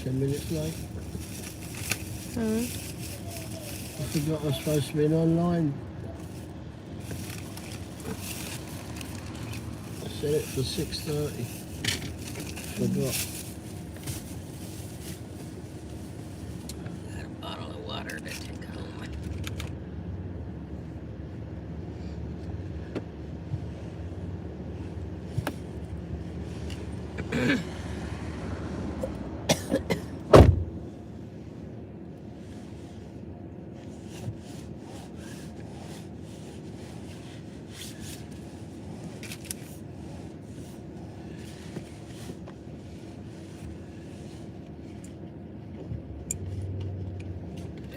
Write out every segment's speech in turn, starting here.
10 minutes late. Huh? I forgot I was supposed to be online. I set it for 6:30. Forgot. Got a bottle of water to take home.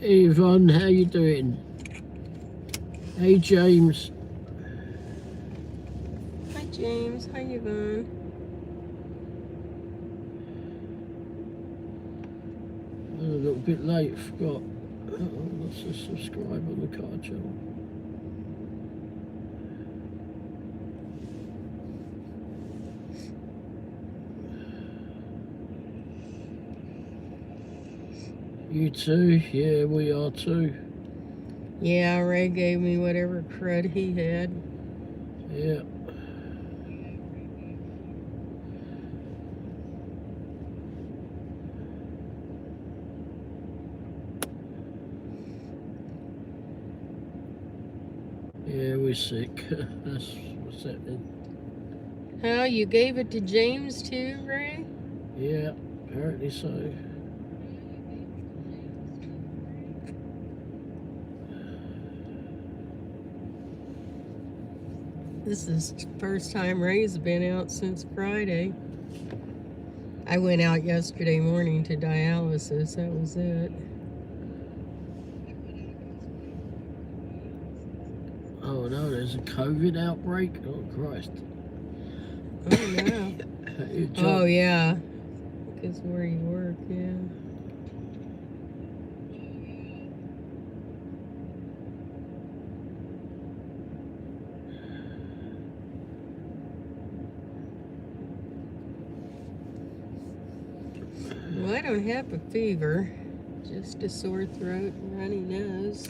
Hey Yvonne, how you doing? Hey James. Hi James, how you doing? I was a little bit late, forgot. Lots to subscribe on the car channel. You too? Yeah, we are too. Yeah, Ray gave me whatever crud he had. Yeah. Yeah, we're sick. That's what's happening. How, you gave it to James too, Ray? Yeah, apparently so. This is the first time Ray's been out since Friday. I went out yesterday morning to dialysis, that was it. Oh no, there's a COVID outbreak? Oh Christ. Oh no. Oh yeah, because where you work, yeah. Well, I don't have a fever, just a sore throat and runny nose.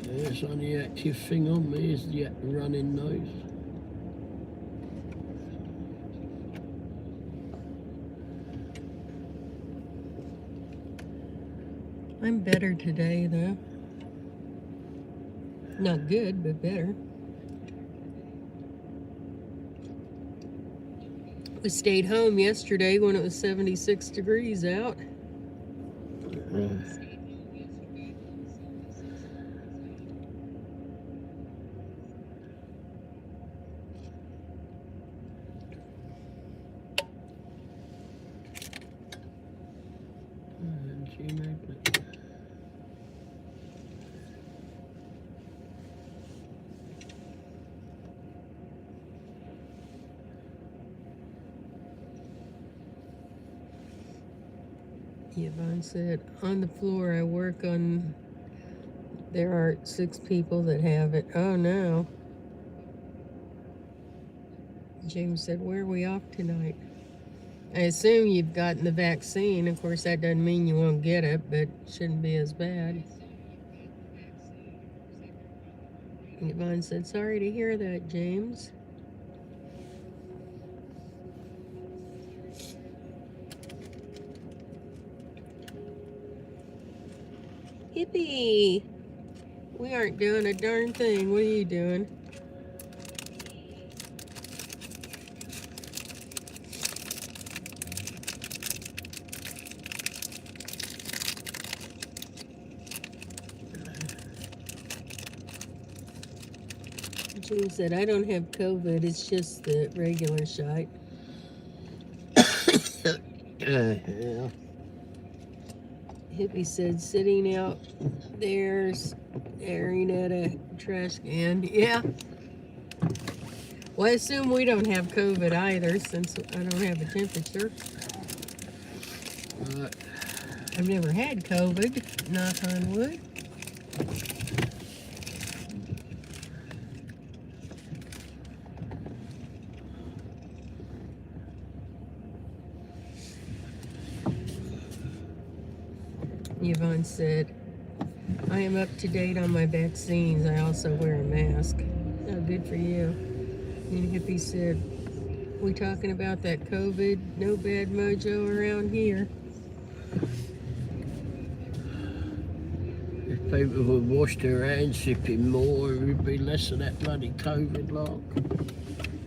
Yeah, it's the only active thing on me is the running nose. I'm better today, though. Not good, but better. We stayed home yesterday when it was 76 degrees out. Yvonne said, on the floor I work on, there are 6 people that have it. Oh no. James said, where are we off tonight? I assume you've gotten the vaccine. Of course, that doesn't mean you won't get it, but it shouldn't be as bad. Yvonne said, sorry to hear that, James. Hippie! We aren't doing a darn thing. What are you doing? James said, I don't have COVID. It's just the regular shot. Yeah. Hippie said, sitting out there staring at a trash can. Yeah. Well, I assume we don't have COVID either since I don't have a temperature. I've never had COVID, knock on wood. Yvonne said, I am up to date on my vaccines. I also wear a mask. Oh, good for you. And Hippie said, we talking about that COVID, no bad mojo around here. If people would wash their hands, sipping more, it would be less of that bloody COVID lark.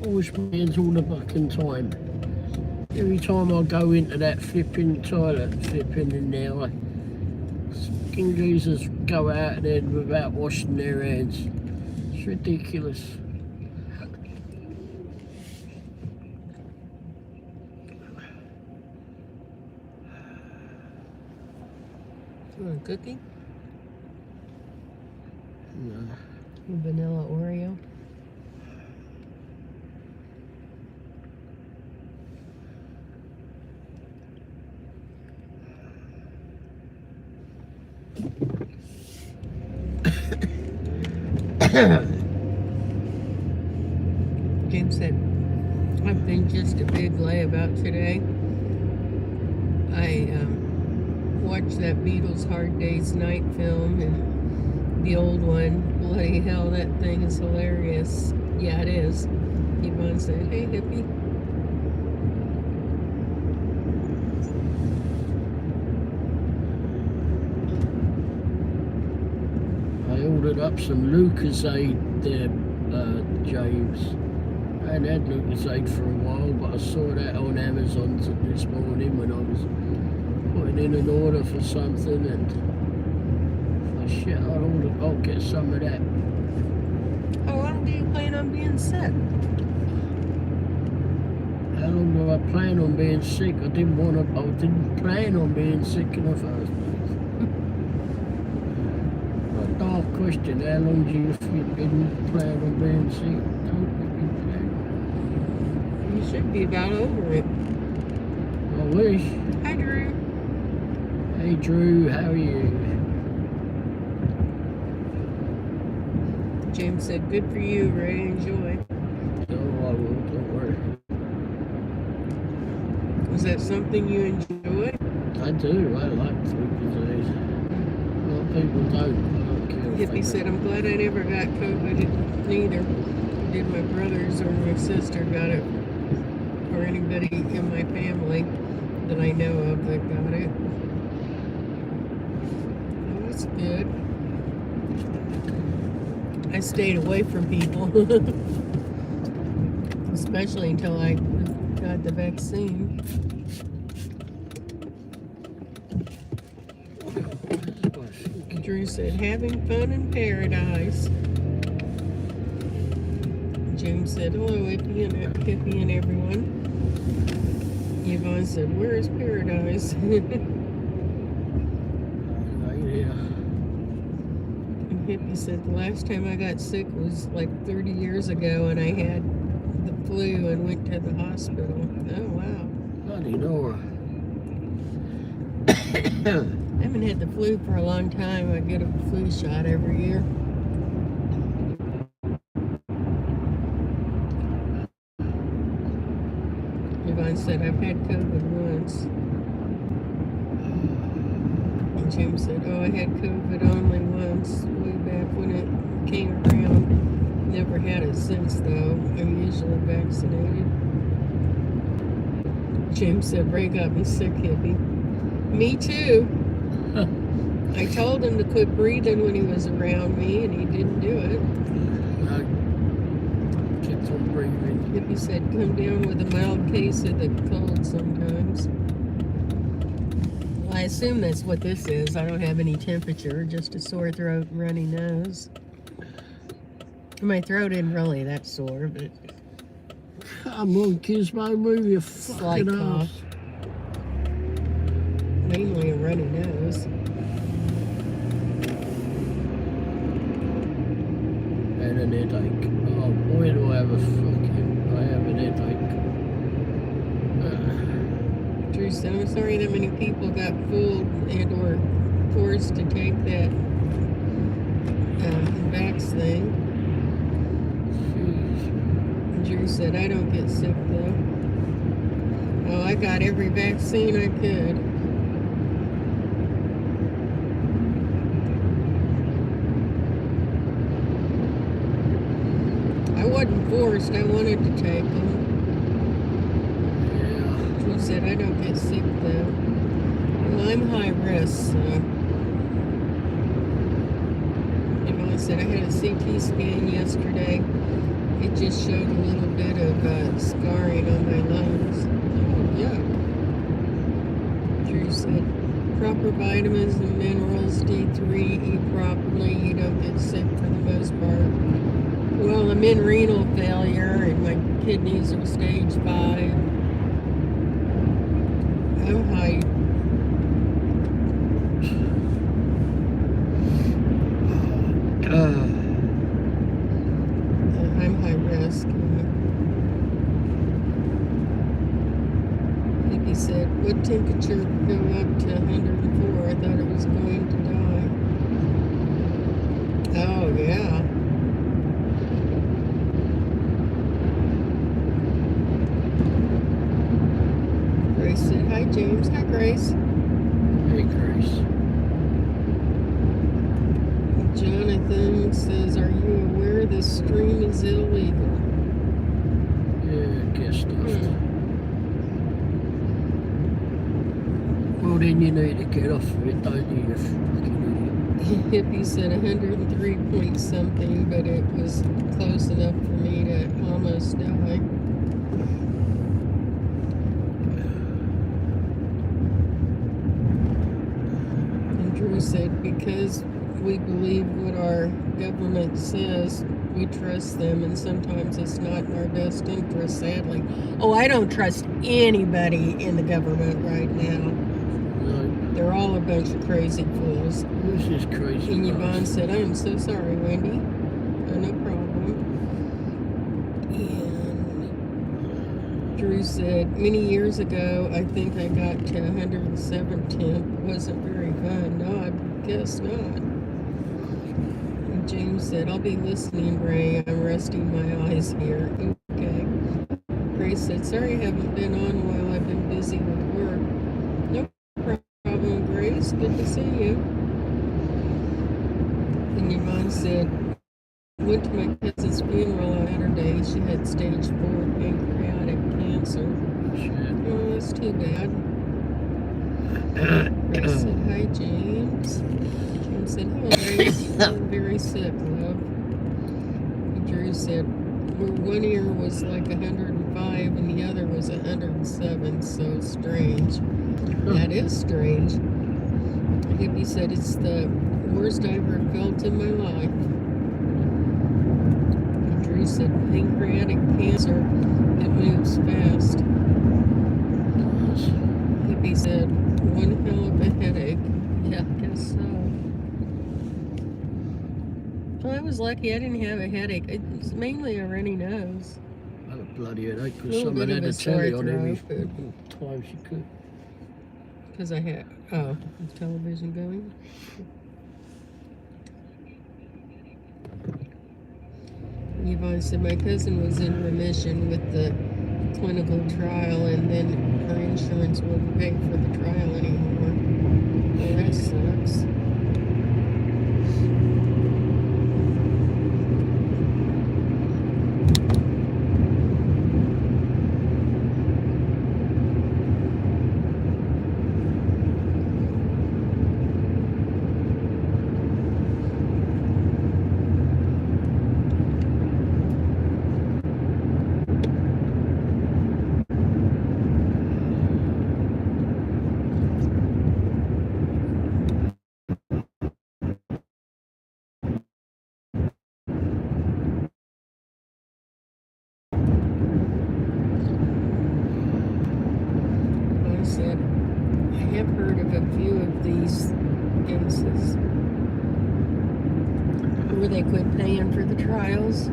I wash my hands all the fucking time. Every time I go into that flipping toilet, flipping in there, fucking geezers go out there without washing their hands. It's ridiculous. You want a cookie? No. Vanilla Oreo. Jim said, I've been just a big layabout today. I watched that Beatles Hard Day's Night film, and the old one, bloody hell, that thing is hilarious. Yeah, it is. Yvonne said, hey, hippie. I ordered up some Lucozade there, James. I hadn't had Lucozade for a while, but I saw that on Amazon this morning when I was putting in an order for something, and shit, I'll get some of that. How long do you plan on being sick? How long do I plan on being sick? I didn't plan on being sick in the first place. A dark question. How long do you plan on being sick? Don't you plan? You should be about over it. I wish. Hi, Drew. Hey Drew, how are you? James said, good for you, Ray. Enjoy. Oh, I will, don't worry. Is that something you enjoy? I do, I like Lucozade. A lot of people don't. I don't care. Hippie said, I'm glad I never got COVID neither. Did my brothers or my sister got it, or anybody in my family that I know of that got it. Oh, that's good. I stayed away from people, especially until I got the vaccine. Drew said, having fun in paradise. James said, hello, Hippie and everyone. Yvonne said, where is paradise? Hippie said, the last time I got sick was like 30 years ago, and I had the flu and went to the hospital. Oh, wow. Bloody Nora. I haven't had the flu for a long time. I get a flu shot every year. Yvonne said, I've had COVID once. And Jim said, oh, I had COVID only once, way back when it came around. Never had it since, though. I'm usually vaccinated. Jim said, Ray got me sick, Hippie. Me too. I told him to quit breathing when he was around me, and he didn't do it. I kept on breathing. Hippie said, come down with a mild case of the cold sometimes. Well, I assume that's what this is. I don't have any temperature, just a sore throat and runny nose. My throat isn't really that sore, but... Come on, Gizmo, move your slight fucking cough. ass. Mainly a runny nose. And an headache. Oh boy, do I have a headache. Drew said, I'm sorry that many people got fooled and or forced to take that vax thing. Drew said, I don't get sick though. Oh, I got every vaccine I could. I wasn't forced. I wanted to take them. Yeah. Drew said I don't get sick though. Well, I'm high risk, so. I said I had a CT scan yesterday. It just showed a little bit of scarring on my lungs. Oh, yeah. Drew said, proper vitamins and minerals, D3, eat properly, you don't get sick for the most part. Well, I'm in renal failure and my kidneys are stage 5. I'm high. I'm high risk. He said, what temperature go up to 104? I thought it was going to die. Oh, yeah. Grace said, hi, James. Hi, Grace. Hey, Grace. Jonathan says, are you aware this stream is illegal? Yeah, get stuffed. Well, then you need to get off of it, don't you, you fucking idiot? Hippie said 103 point something, but it was close enough for me to almost die. And Drew said, because we believe what our government says, we trust them, and sometimes it's not in our best interest, sadly. Oh, I don't trust anybody in the government right now. No. They're all a bunch of crazy fools. Who's this crazy And Yvonne bastard? said, I am so sorry, Wendy. No problem. And Drew said, many years ago, I think I got to 107 temp. Wasn't very fun. No, I guess not. And James said, I'll be listening, Ray. I'm resting my eyes here. Okay. Grace said, sorry I haven't been on while I've been busy with work. No problem, Grace. Good to see you. And Yvonne said, went to my cousin's funeral on Saturday. She had stage 4 pancreatic cancer. Shit. Oh, that's too bad. Grace said, hi, James. James said, hello, Grace. I'm very sick, love. And Drew said, well, one ear was like 105 and the other was 107, so strange. That is strange. Hippie said, it's the worst I ever felt in my life. And Drew said, pancreatic cancer, it moves fast. Hippie said, one hell of a headache. Yeah, I guess so. Well, I was lucky I didn't have a headache. It's mainly a runny nose. I had a bloody headache A because little someone bit had of a a telly sore on every throat, time she could. because I had, the television going. Yvonne said, my cousin was in remission with the clinical trial, and then her insurance wouldn't pay for the trial anymore. Well, that sucks. I said, I have heard of a few of these cases where they quit paying for the trials.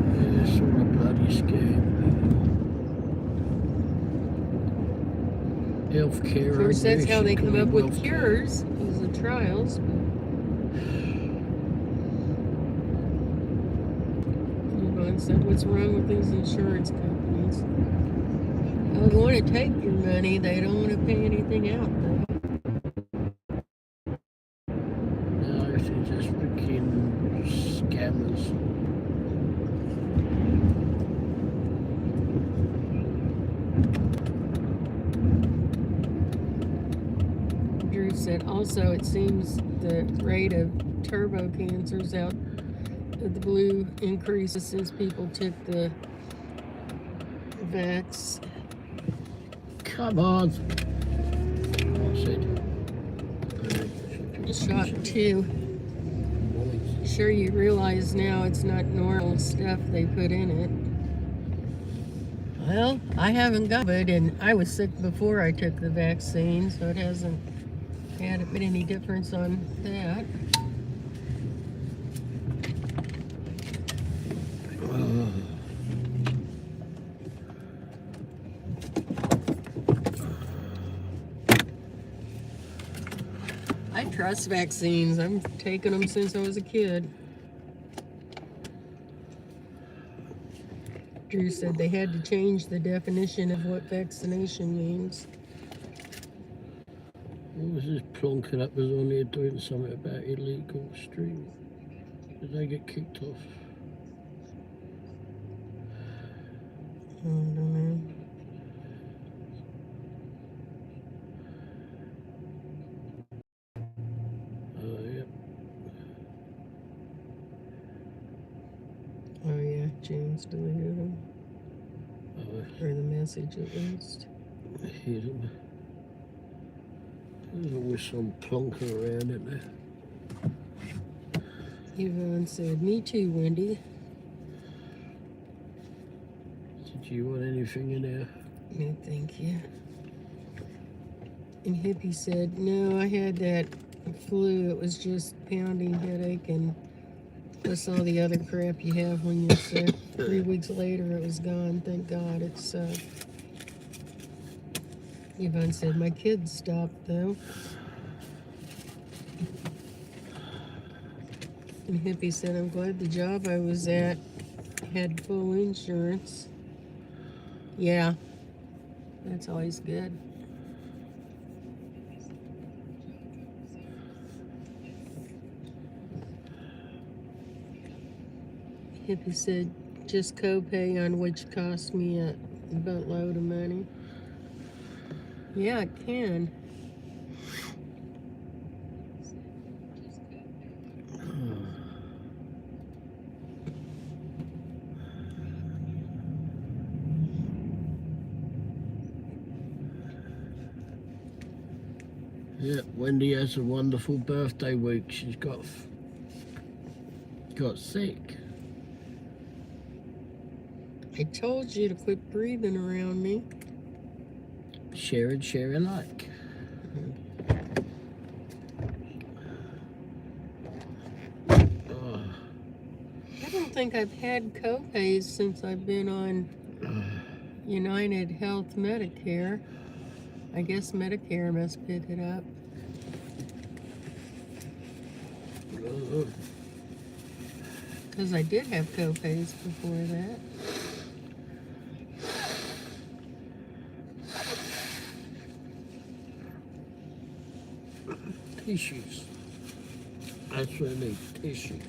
Yeah, it's all a bloody scam. Healthcare. Of course, that's how they come up with wealthcare. cures, is the trials. Yvonne said, what's wrong with these insurance companies? Well, they want to take your money, they don't want to pay anything out, though. cameras. Drew said also it seems the rate of turbo cancers out of the blue increases since people took the vax. Come on. I said. Shot 2. Sure you realize now it's not normal stuff they put in it. Well, I haven't got it, and I was sick before I took the vaccine, so it hasn't had any difference on that. I trust vaccines. I've taken them since I was a kid. Drew said they had to change the definition of what vaccination means. What was this plonker that was on here doing something about illegal streaming? Did they get kicked off? I don't know. Yep. Oh yeah, James deleted them. Or the message at least. I hear them. There's always some plonker around, isn't there? Yvonne said, "Me too, Wendy." Did you want anything in there? No, thank you. And Hippie said, "No, I had that flu. It was just pounding headache and plus all the other crap you have when you're sick. 3 weeks later, it was gone. Thank God. It sucked." Yvonne said, "My kids stopped, though." And Hippie said, "I'm glad the job I was at had full insurance." Yeah, that's always good. Hippie said, "Just copay on which cost me a boatload of money." Yeah, it can. Yeah, Wendy has a wonderful birthday week. She's got sick. I told you to quit breathing around me. Share and share alike. I don't think I've had copays since I've been on United Health Medicare. I guess Medicare must pick it up. Because I did have copays before that. Tissues. That's what I need, tissues.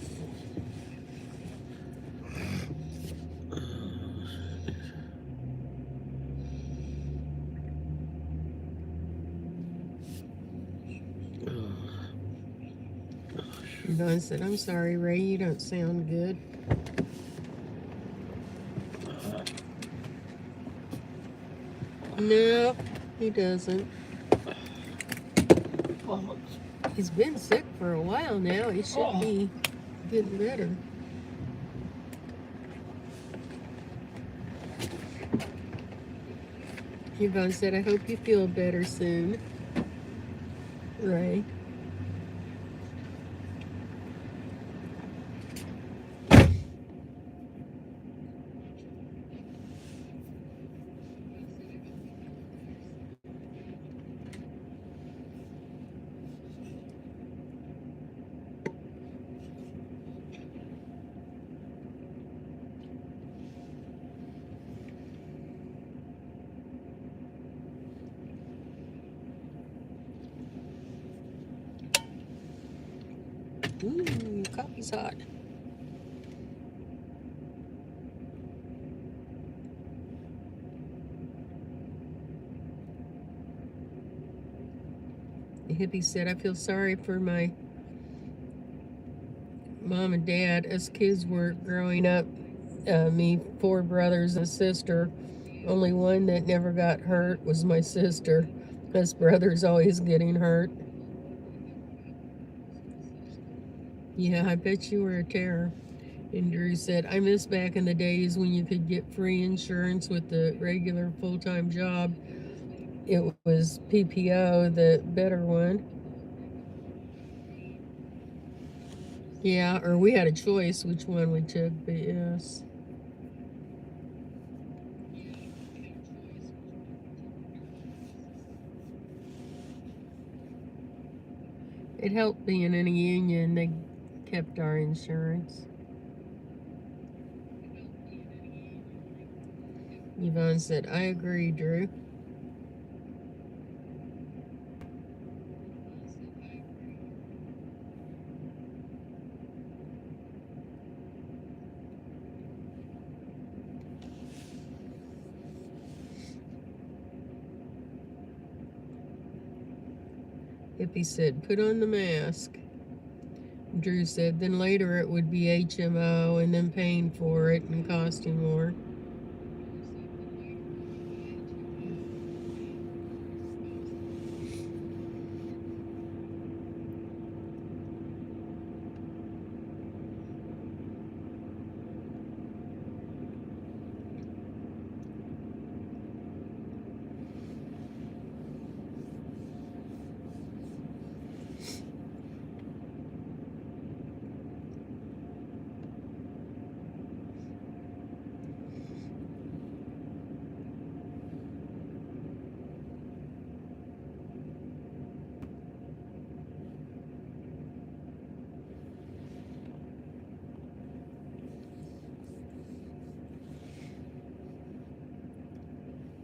Don said, "I'm sorry, Ray, you don't sound good." No, he doesn't. He's been sick for a while now. He should be getting better. Yvonne said, "I hope you feel better soon, Ray." Ooh, coffee's hot. Hippie said, I feel sorry for my mom and dad. As kids were growing up, me, 4 brothers and a sister. Only one that never got hurt was my sister. Us brothers always getting hurt. Yeah, I bet you were a terror. And Drew said, I miss back in the days when you could get free insurance with the regular full-time job. It was PPO, the better one. Yeah, or we had a choice which one we took, but yes. It helped being in a union. They kept our insurance. Yvonne said, I agree, Drew. Hippie said, put on the mask. Drew said, then later it would be HMO and then paying for it and costing more.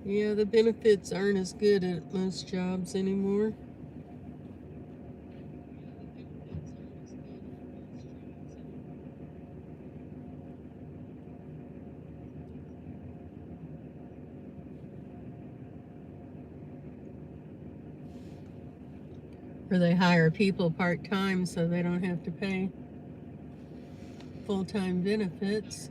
Yeah, the benefits aren't as good at most jobs anymore. Or they hire people part-time so they don't have to pay full-time benefits.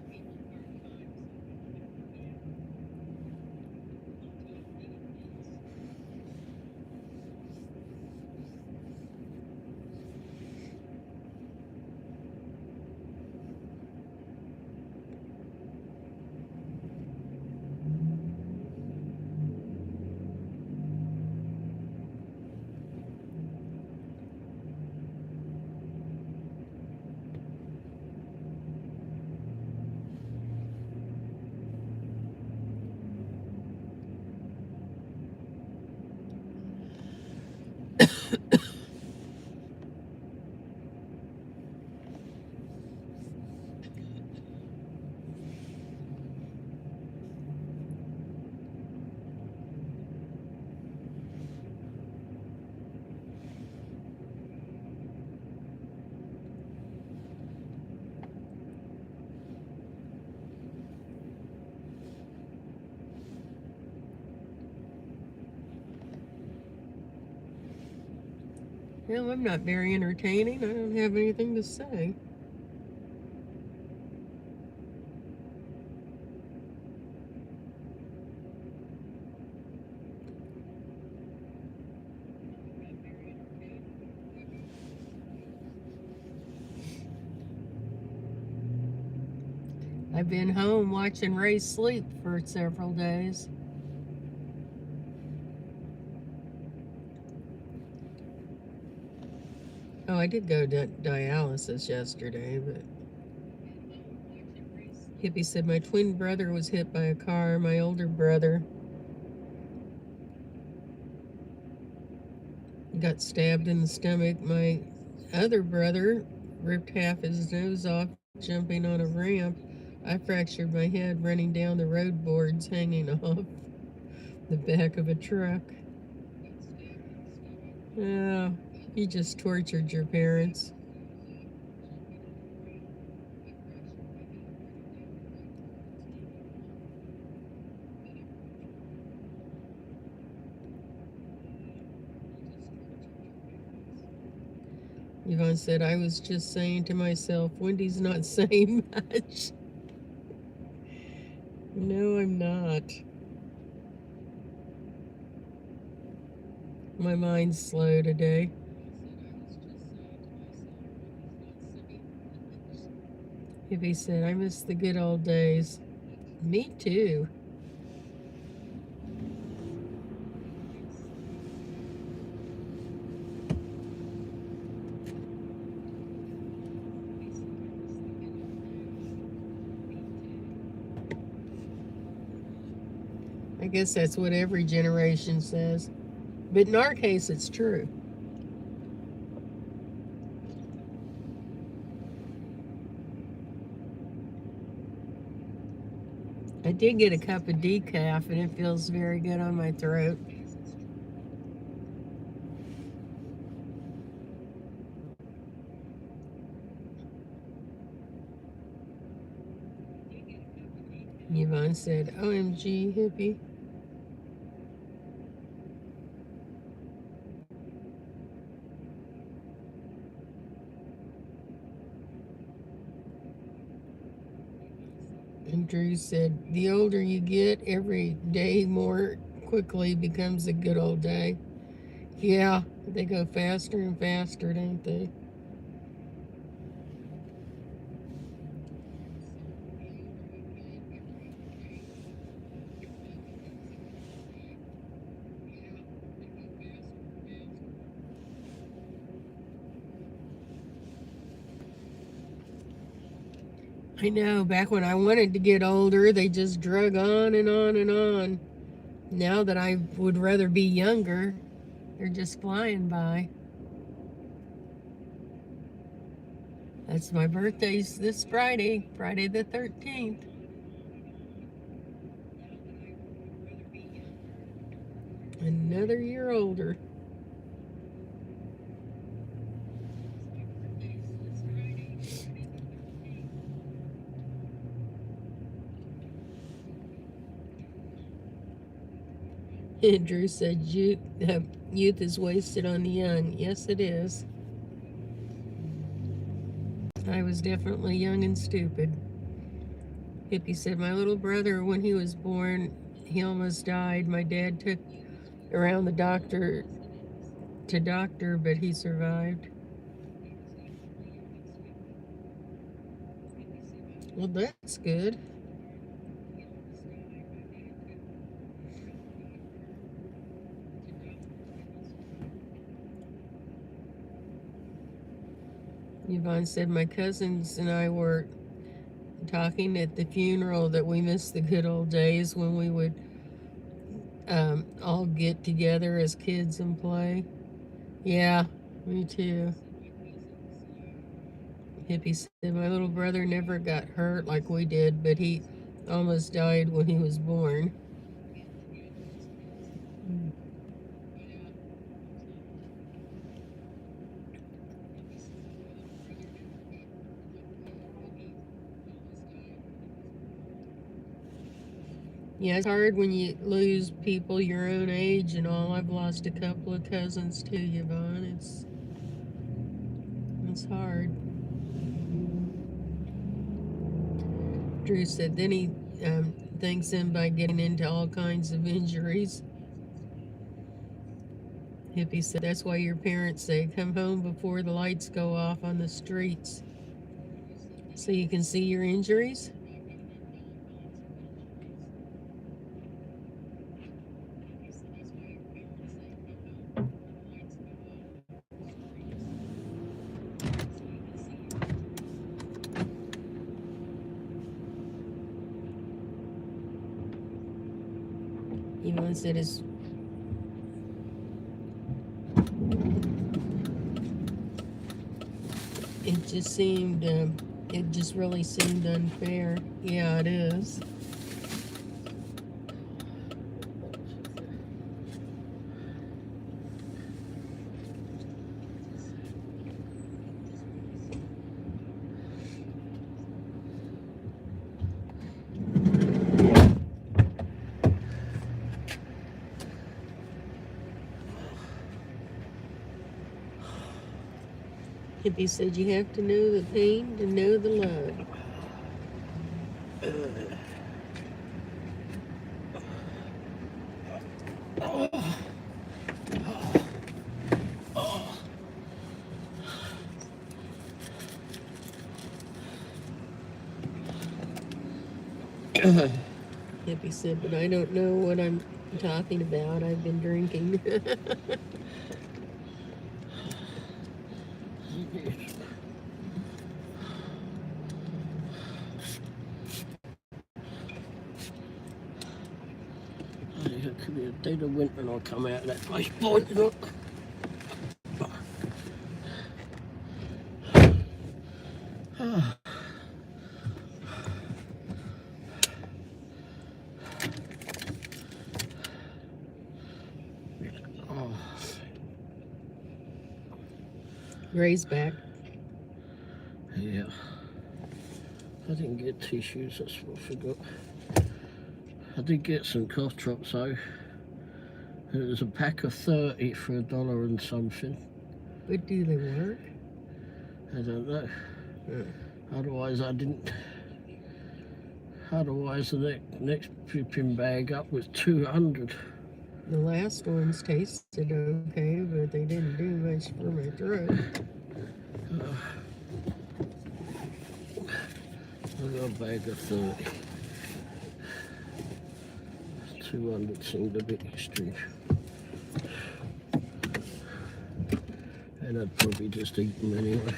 Well, I'm not very entertaining. I don't have anything to say. I've been home watching Ray sleep for several days. Oh, I did go to dialysis yesterday, but Hippie said my twin brother was hit by a car. My older brother got stabbed in the stomach. My other brother ripped half his nose off jumping on a ramp. I fractured my head running down the road boards hanging off the back of a truck. Oh, you just tortured your parents. Yvonne said, I was just saying to myself, Wendy's not saying much. No, I'm not. My mind's slow today. Hippie said, I miss the good old days. Me too. I guess that's what every generation says. But in our case, it's true. I did get a cup of decaf, and it feels very good on my throat. Yvonne said, OMG, hippie. And Drew said, the older you get, every day more quickly becomes a good old day. Yeah, they go faster and faster, don't they? I know, back when I wanted to get older, they just drug on and on and on. Now that I would rather be younger, they're just flying by. That's my birthday's this Friday, Friday the 13th. Another year older. Drew said, youth is wasted on the young. Yes, it is. I was definitely young and stupid. Hippie said, my little brother, when he was born, he almost died. My dad took around the doctor, but he survived. Well, that's good. Yvonne said, my cousins and I were talking at the funeral that we missed the good old days when we would all get together as kids and play. Yeah, me too. Hippie said, my little brother never got hurt like we did, but he almost died when he was born. Yeah, it's hard when you lose people your own age and all. I've lost a couple of cousins too, Yvonne. It's hard. Drew said, then he thanks him by getting into all kinds of injuries. Hippie said, that's why your parents say, come home before the lights go off on the streets so you can see your injuries. Yvonne said, it just really seemed unfair. Yeah, it is. Hippie said you have to know the pain to know the love. Hippie said, but I don't know what I'm talking about. I've been drinking. It could be a dead of winter and I come out of that place pointing up. Gray's back. Yeah. I didn't get tissues, that's what I forgot. I did get some cough drops though. It was a pack of 30 for $1 and something. But do they work? I don't know. Otherwise I didn't. Otherwise the next flipping bag up was 200. The last ones tasted okay, but they didn't do much for my throat. I got a bag of 30. 200 seemed a bit extreme. And I'd probably just eat them anyway.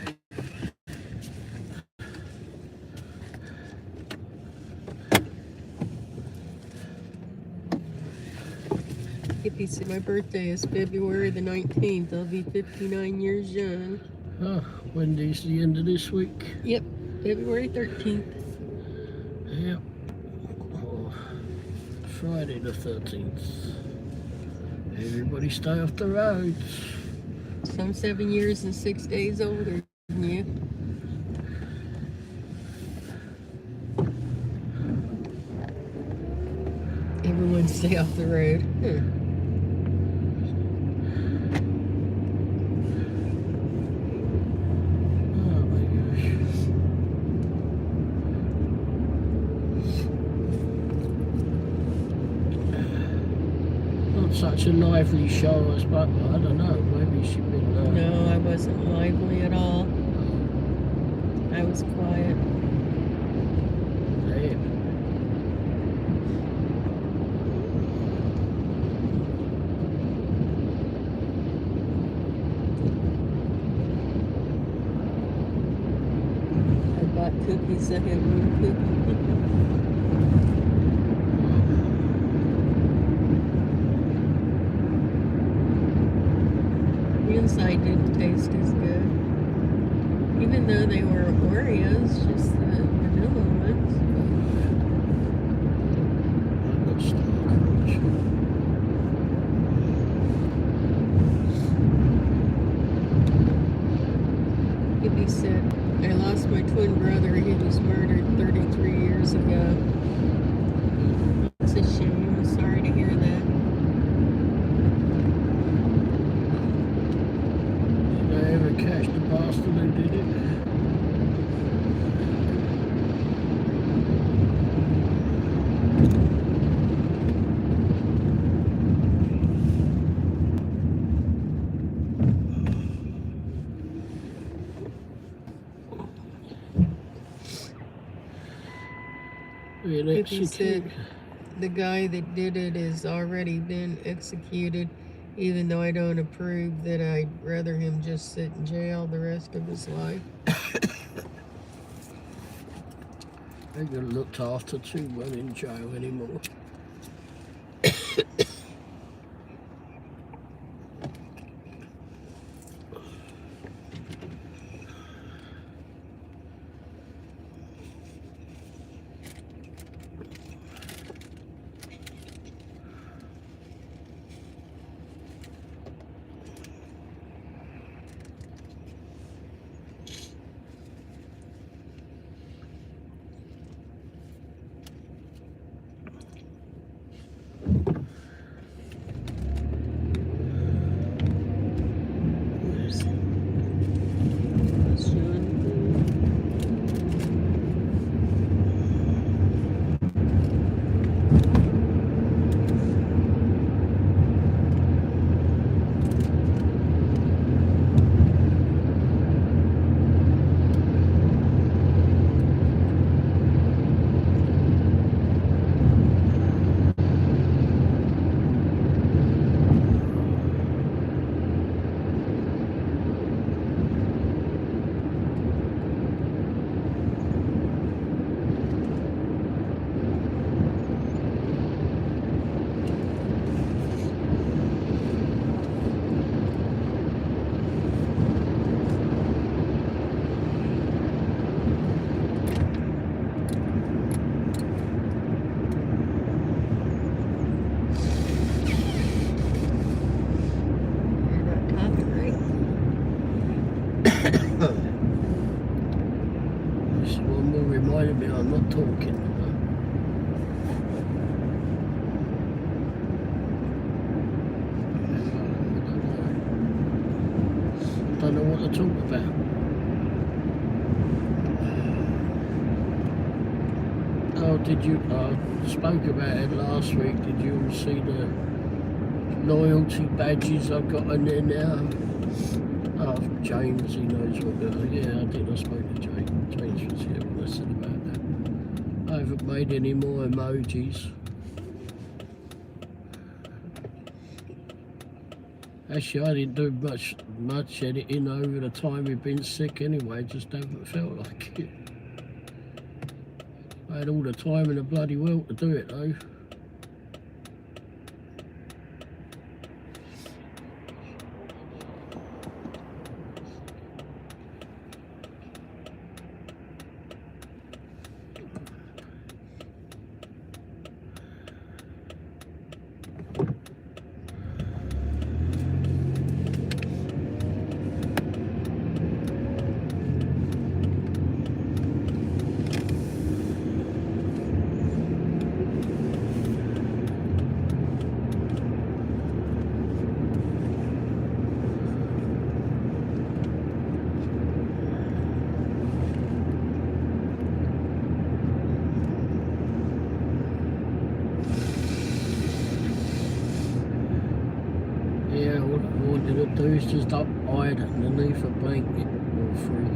Hippie said my birthday is February the 19th. I'll be 59 years young. Oh, Wendy's the end of this week? Yep, February 13th. Yep. Oh, Friday the 13th. Everybody stay off the roads. So I'm 7 years and 6 days older than you. Everyone stay off the road. Such a lively show as but I don't know, maybe she'd been No, I wasn't lively at all. I was quiet. Damn. I bought cookies. I had one cookie. Inside didn't taste as good, even though they were Oreos, just the vanilla ones. Hippie said, I lost my twin brother. He was murdered 33 years ago. It's a shame. I'm sorry to hear that. Catch the bastard who did it. He said the guy that did it has already been executed. Even though I don't approve, that I'd rather him just sit in jail the rest of his life. They're gonna looked after too well in jail anymore. No, I'm not talking. I don't know what to talk about. Oh, did you? I spoke about it last week. Did you all see the loyalty badges I've got in there now? Oh, James, he knows what they're like. Yeah, I did. I spoke to James. James was here when I said about that. I haven't made any more emojis. Actually, I didn't do much editing over the time we've been sick anyway. Just haven't felt like it. I had all the time in the bloody world to do it though. Yeah, what I wanted to do is just hide underneath a blanket or free.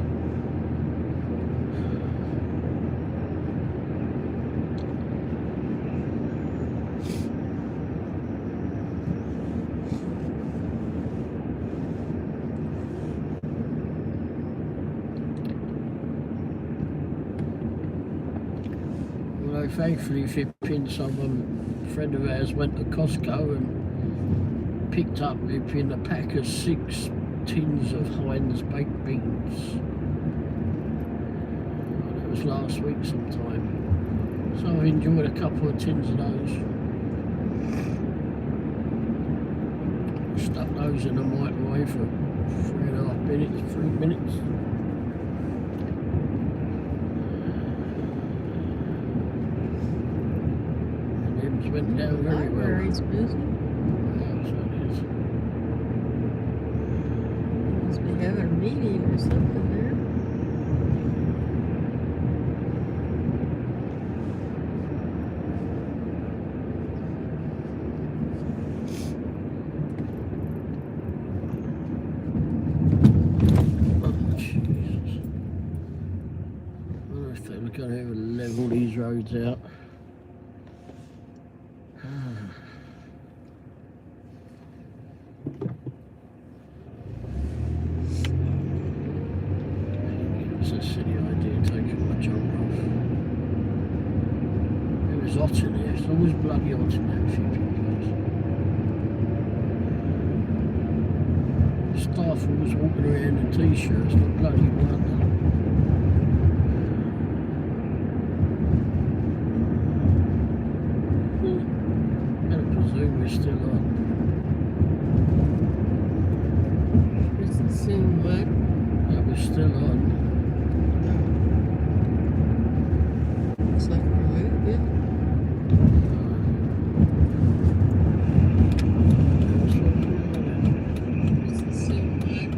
Although thankfully if you pin someone, a friend of ours went to Costco and picked up in a pack of 6 tins of Heinz baked beans. That was last week sometime. So I've enjoyed a couple of tins of those. Stuck those in the microwave for 3.5 minutes, 3 minutes. And them went down very well. Library's busy. We have a meeting or something there. Oh, Jesus. I wonder if they're going to ever level these roads out. It's a silly idea taking my jumper off. It was hot in here. It's always bloody hot in that shipping place. Staff always walking around in t-shirts, the bloody wonder. I presume we're still on. Just assume what? That we're still on. Looks like we're moving. Just assume what?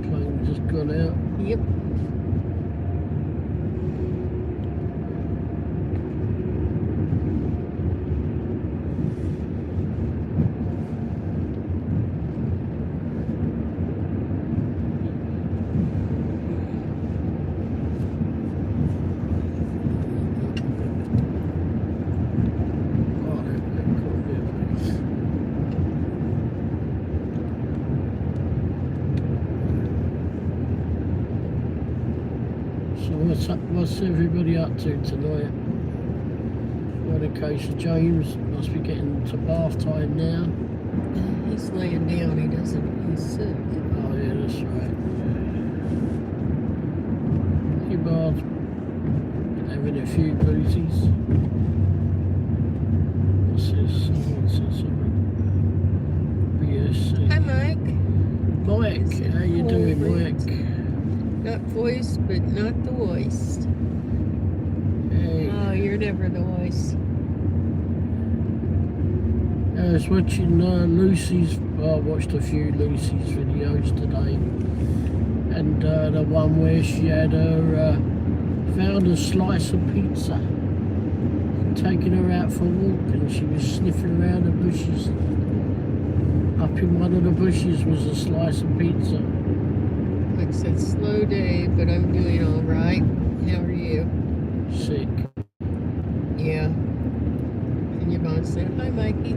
Plane just gone out. Yep. Oh, they're cool, yeah. So what's everybody up to tonight? Well, in case of James, must be getting to bath time now. He's laying down. He's sick. Oh yeah, that's right. He was having a few boozies. What's this? What's this? BSC. Hi, Mike. Mike, how you doing, Mike? Not voice, but not the voice. Hey. Oh, you're never the voice. I was watching Lucy's. Well, I watched a few Lucy's videos today, and the one where she had her found a slice of pizza, and taking her out for a walk, and she was sniffing around the bushes. Up in one of the bushes was a slice of pizza. Like I said, slow day, but I'm doing all right. How are you? Sick. Yeah. And your mom said, hi, Mikey.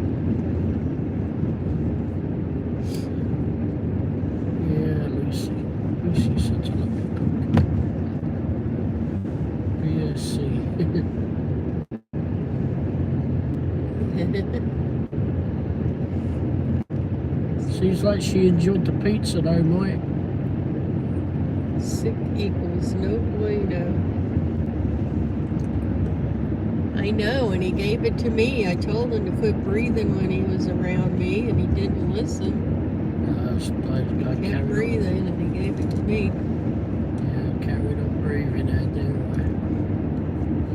Yeah, Lucy. Lucy's such a lovely cook. BSC. Seems like she enjoyed the pizza though, Mike. Sick equals no bueno. I know, and he gave it to me. I told him to quit breathing when he was around me, and he didn't listen. He kept breathing, and he gave it to me. Yeah, carried on breathing out there.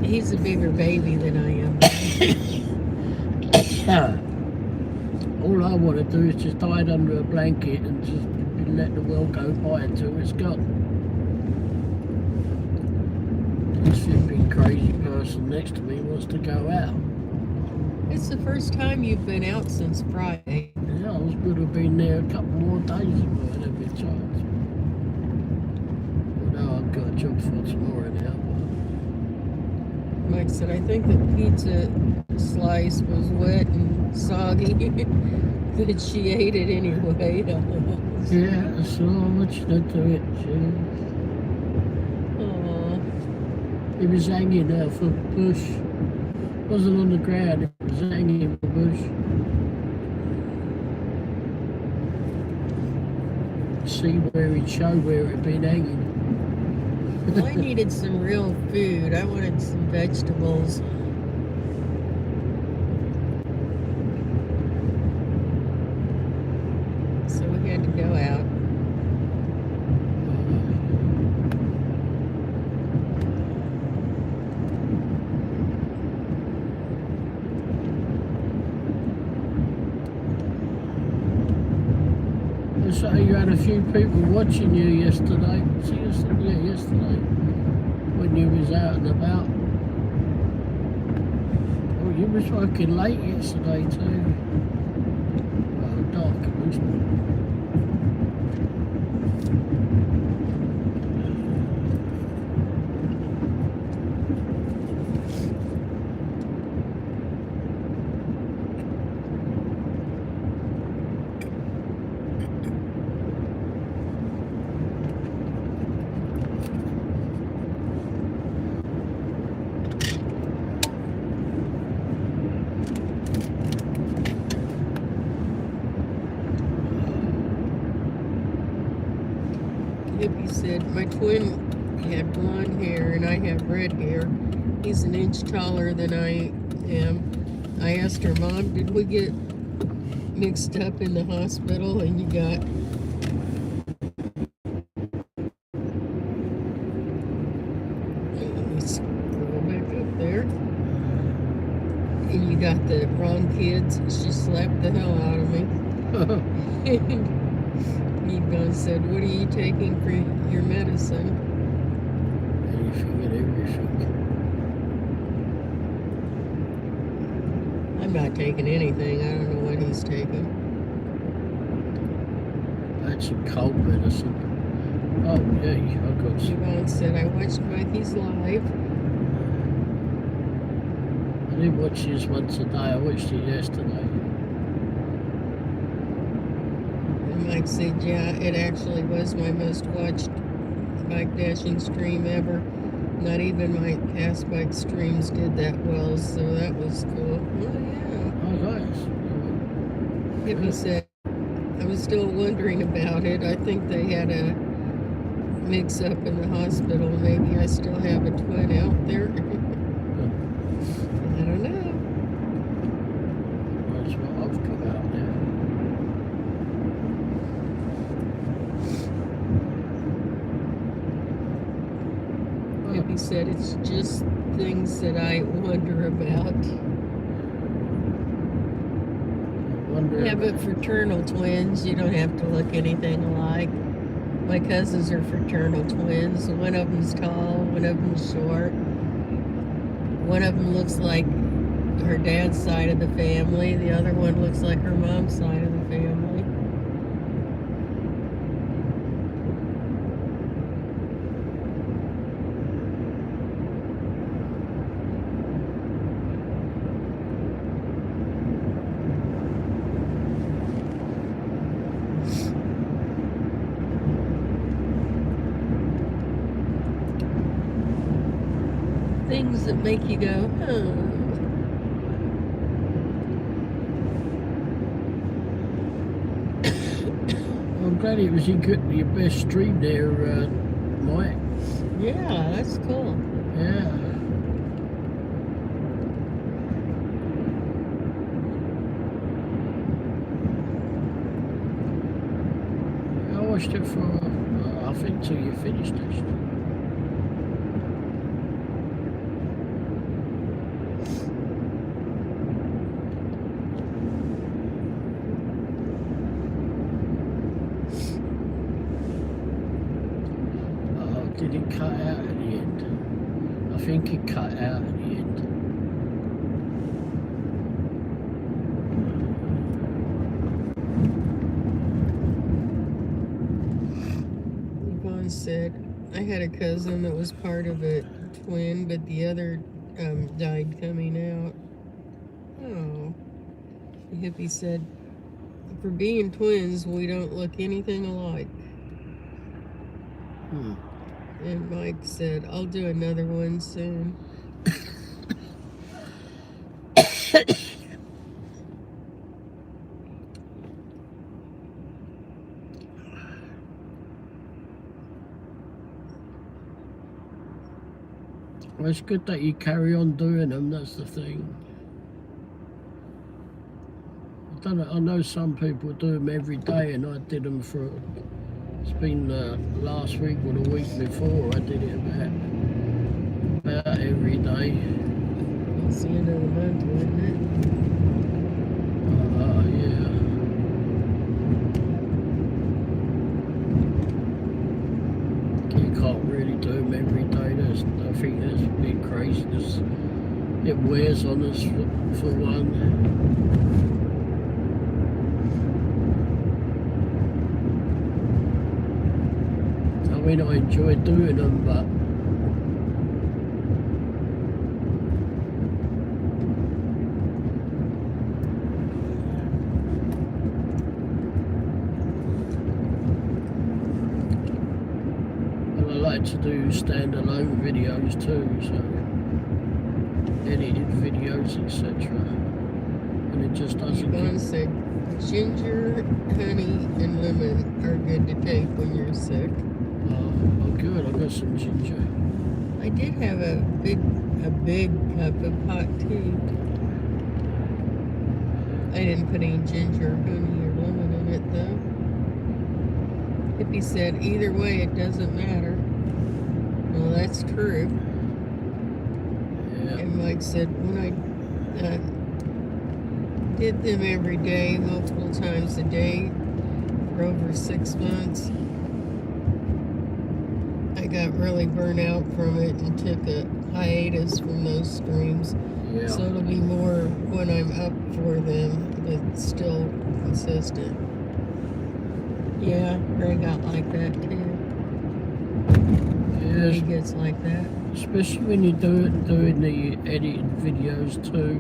He's a bigger baby than I am. All I want to do is just hide under a blanket and just let the world go by until it's gone. This flipping crazy person next to me wants to go out. It's the first time you've been out since Friday. Yeah, I was going to have been there a couple more days ago at every chance. Well, now I've got a job for tomorrow now. Mike said, I think the pizza slice was wet and soggy, but she ate it anyway. Yeah, so much to do it, Jim. Aww. He was hanging out for a bush. Wasn't on the ground, it was hanging in the bush. See where he'd show where it'd been hanging. Well, I needed some real food. I wanted some vegetables. So we had to go out. So you had a few people watching you yesterday. Yeah, yesterday. When you was out and about. Oh, you was working late yesterday too. Well, dark at least. Hippie said, my twin had blonde hair and I have red hair. He's an inch taller than I am. I asked her, Mom, did we get mixed up in the hospital and you got... Let me scroll back up there. And you got the wrong kids. She slapped the hell out of me. Yvonne said, what are you taking for your medicine? Anything and everything. I'm not taking anything. I don't know what he's taking. That's some cold medicine. Oh, yeah, I got some. Yvonne said, I watched Mikey's live. I didn't watch this once a day. I watched it yesterday. Mike said, yeah, it actually was my most watched bike dashing stream ever. Not even my past bike streams did that well, so that was cool. Oh, yeah. Oh, nice. Hippie said, I was still wondering about it. I think they had a mix-up in the hospital. Maybe I still have a twin out there. I don't know. That's what I've got out there. Hippie said, it's just things that I wonder about. Yeah, but fraternal twins, you don't have to look anything alike. My cousins are fraternal twins. One of them's tall, one of them's short. One of them looks like her dad's side of the family. The other one looks like her mom's side of the family. Things that make you go, huh. I'm glad it was your best stream there, Mike. Yeah, that's cool. Yeah. I watched it for, I think, till you finished it. Did it cut out at the end? I think it cut out at the end. Yvonne said, I had a cousin that was part of a twin, but the other died coming out. Oh. The hippie said, for being twins, we don't look anything alike. And Mike said, I'll do another one soon. Well, it's good that you carry on doing them, that's the thing. I know some people do them every day, and I did them for, it's been last week or the week before, I did it about every day. It's the end of the month, wouldn't it? Yeah. You can't really do them every day. I think that's a bit craziness. It wears on us for one. I mean, I enjoy doing them, but I like to do standalone videos too, so edited videos, etc. And it just doesn't. Yvonne said, ginger, honey, and lemon are good to take when you're sick. Oh, good. I got some ginger. I did have a big cup of hot tea. I didn't put any ginger, honey, or lemon in it though. Hippie said, either way, it doesn't matter. Well, that's true. Yeah. And Mike said, when I did them every day, multiple times a day, for over 6 months, I got really burnt out from it and took a hiatus from those streams. Yeah. So it'll be more when I'm up for them, but still consistent. Yeah, Ray got like that too. Yeah. He gets like that. Especially when you're doing the edited videos too.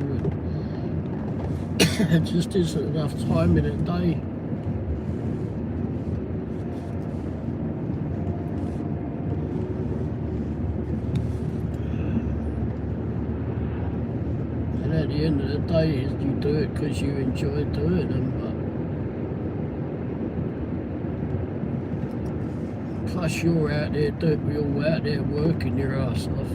It just isn't enough time in a day. And at the end of the day, you do it because you enjoy doing them, but Plus you're out there, we're all out there working your ass off.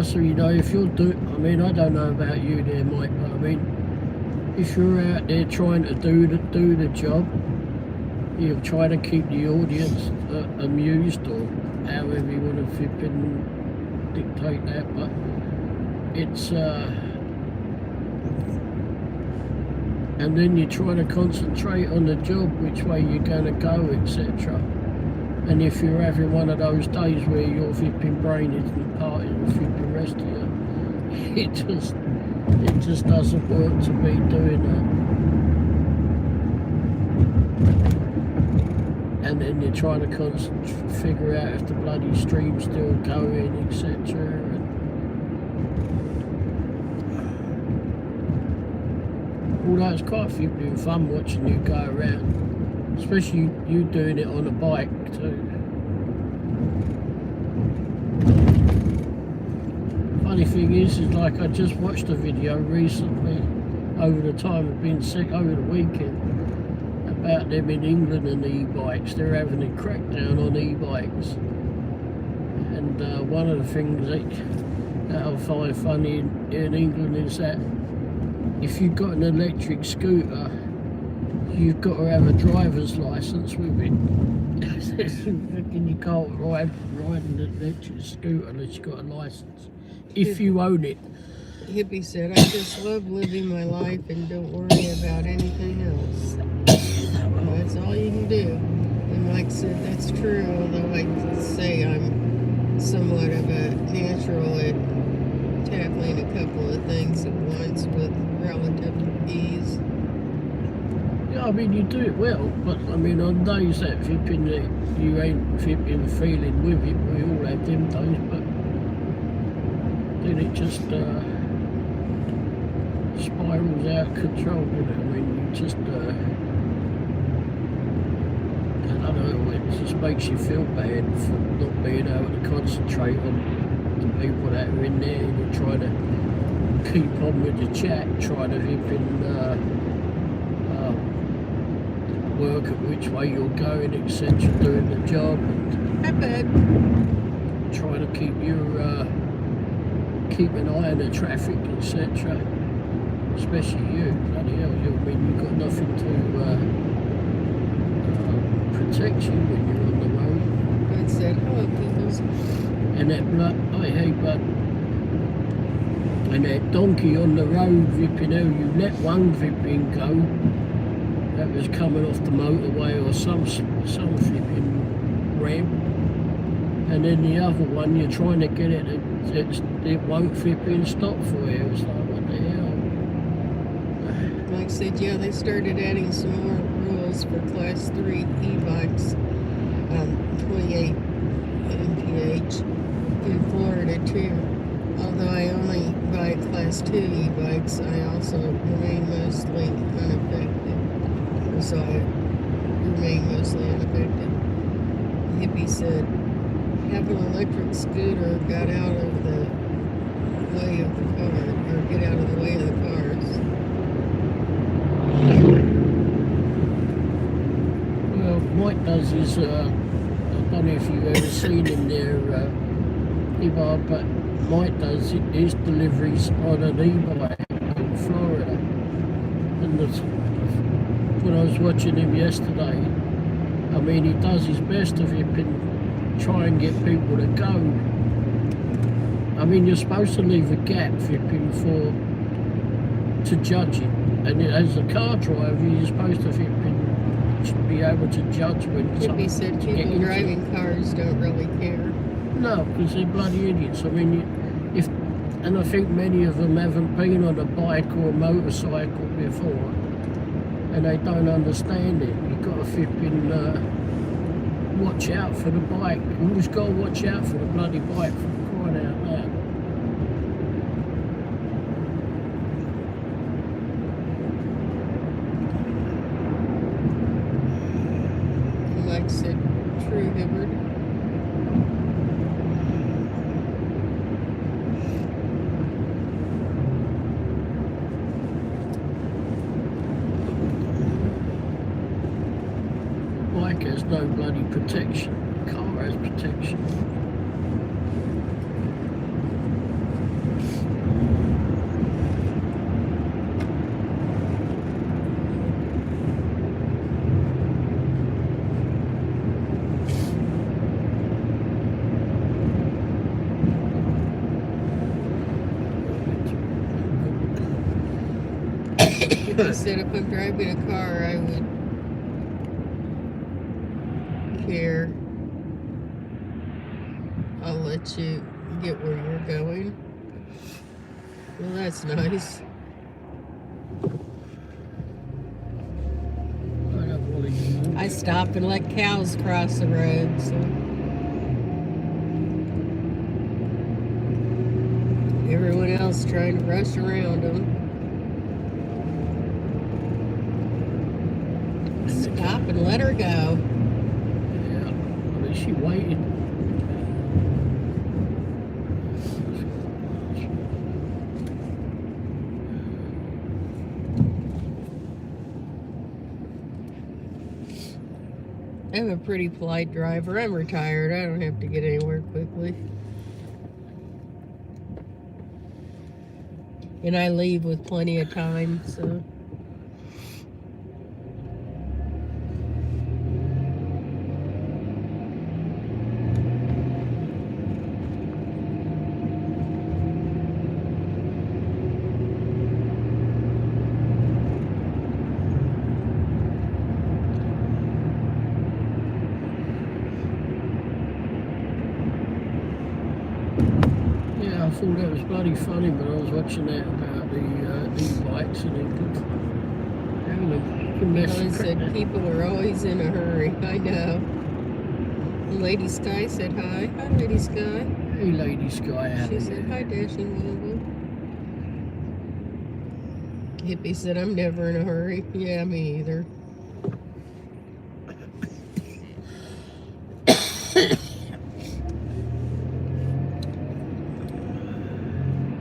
So you know, if you're I mean, I don't know about you there, Mike, but I mean, if you're out there trying to do the job, you try to keep the audience amused, or however you want to dictate that, but it's and then you try to concentrate on the job, which way you're going to go, etc. And if you're having one of those days where your flipping brain isn't part of the flipping rest of you, it just doesn't work to be doing that. And then you're trying to figure out if the bloody stream's still going, etc. Although it's quite flipping fun watching you go around, especially you doing it on a bike too. Funny thing is like I just watched a video recently over the time I've been sick over the weekend about them in England and e-bikes. They're having a crackdown on e-bikes, and one of the things that I find funny in England is that if you've got an electric scooter, you've got to have a driver's license with it. You can't ride an electric scooter unless you've got a license, if you own it. Hippie said, I just love living my life and don't worry about anything else. That's all you can do. And Mike said, that's true, although I say I'm somewhat of a natural at tackling a couple of things at once with relative ease. Yeah, I mean, you do it well, but I mean, on days that you ain't feeling with it, we all have them days, but then it just spirals out of control, you know. I mean, you just, I don't know, it just makes you feel bad for not being able to concentrate on the people that are in there and you're trying to keep on with the chat, trying to work at which way you're going, etc., doing the job, and trying to keep an eye on the traffic, etc. Especially you, bloody hell, you've got nothing to protect you when you're on the road. I said, hello, peoples. And that and that donkey on the road, flipping hell, you let one flipping go that was coming off the motorway or some flipping ramp, and then the other one you're trying to get it won't flipping stop for you. It's like, what the hell? Mike said, yeah, they started adding some more rules for class 3 e-bikes, 28 mph in Florida too. Although I only buy class 2 e-bikes, I also remain mostly unaffected. So I remain mostly unaffected. Hippie said, have an electric scooter got out of the way of the car, or get out of the way of the cars. Well, Mike does his, I don't know if you've ever seen him there, Ibar, but Mike does his deliveries on an e-bike in Florida. And when I was watching him yesterday, I mean, he does his best if he can try and get people to go. I mean, you're supposed to leave a gap to judge it. And as a car driver, you're supposed to be able to judge when Hippie said people driving cars don't really care. No, because they're bloody idiots. I mean, and I think many of them haven't been on a bike or a motorcycle before, and they don't understand it. You've got to flipping watch out for the bike. You always got to watch out for the bloody bike, for crying out loud. Mike said, true, Hibbard. bike has no bloody protection. The car has protection. He said if I'm driving a car, I would care. I'll let you get where you're going. Well, that's nice. I stop and let cows cross the road, so everyone else trying to rush around them. Stop and let her go. Yeah, at least she waited. I'm a pretty polite driver. I'm retired. I don't have to get anywhere quickly. And I leave with plenty of time, so. I thought that was bloody funny, but I was watching that about the e-bikes and it having a mess. I said people are always in a hurry. I know. Lady Sky said hi. Hi, Lady Sky. Hey, Lady Sky. She said hi, Dashing Womble. Hippie said I'm never in a hurry. Yeah, me either.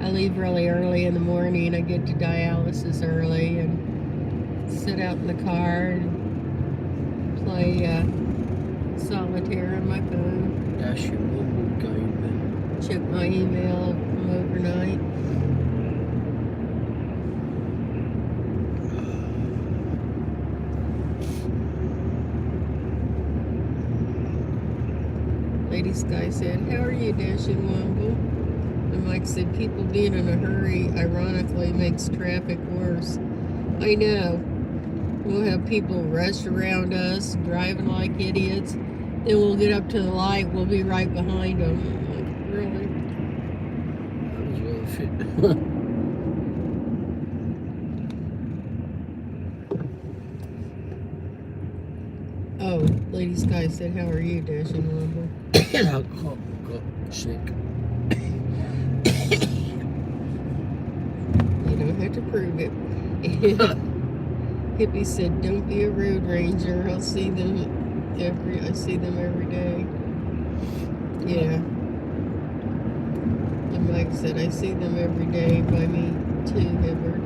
I leave really early in the morning. I get to dialysis early and sit out in the car and play solitaire on my phone. That's your Womble game, man. Check my email from overnight. Lady Sky said, how are you, Dashing Womble? And Mike said, people being in a hurry ironically makes traffic worse. I know. We'll have people rush around us, driving like idiots. Then we'll get up to the light, we'll be right behind them. Like, really? That was worth it. Oh, Lady Sky said, how are you, Dashing Womble? I got sick. You don't have to prove it. Hippie said, don't be a road ranger. I see them every day. Yeah. And Mike said, I see them every day by me too, Hibbert.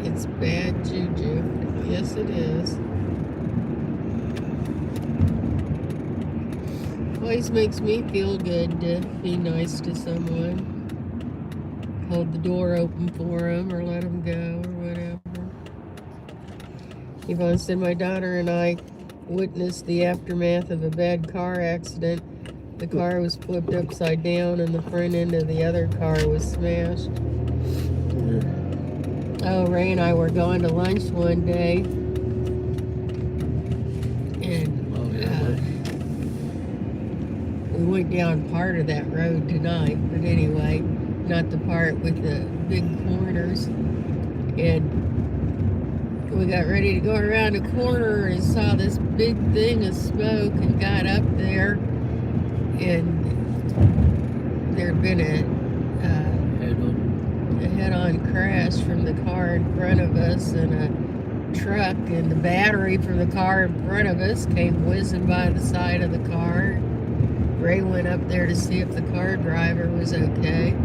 It's bad juju. Yes, it is. Always makes me feel good to be nice to someone. Hold the door open for them or let them go or whatever. Yvonne said, my daughter and I witnessed the aftermath of a bad car accident. The car was flipped upside down and the front end of the other car was smashed. Oh, Ray and I were going to lunch one day. And we went down part of that road tonight. But anyway, not the part with the big corners. And we got ready to go around a corner and saw this big thing of smoke and got up there, and there'd been a head-on crash from the car in front of us and a truck, and the battery from the car in front of us came whizzing by the side of the car. Ray went up there to see if the car driver was okay.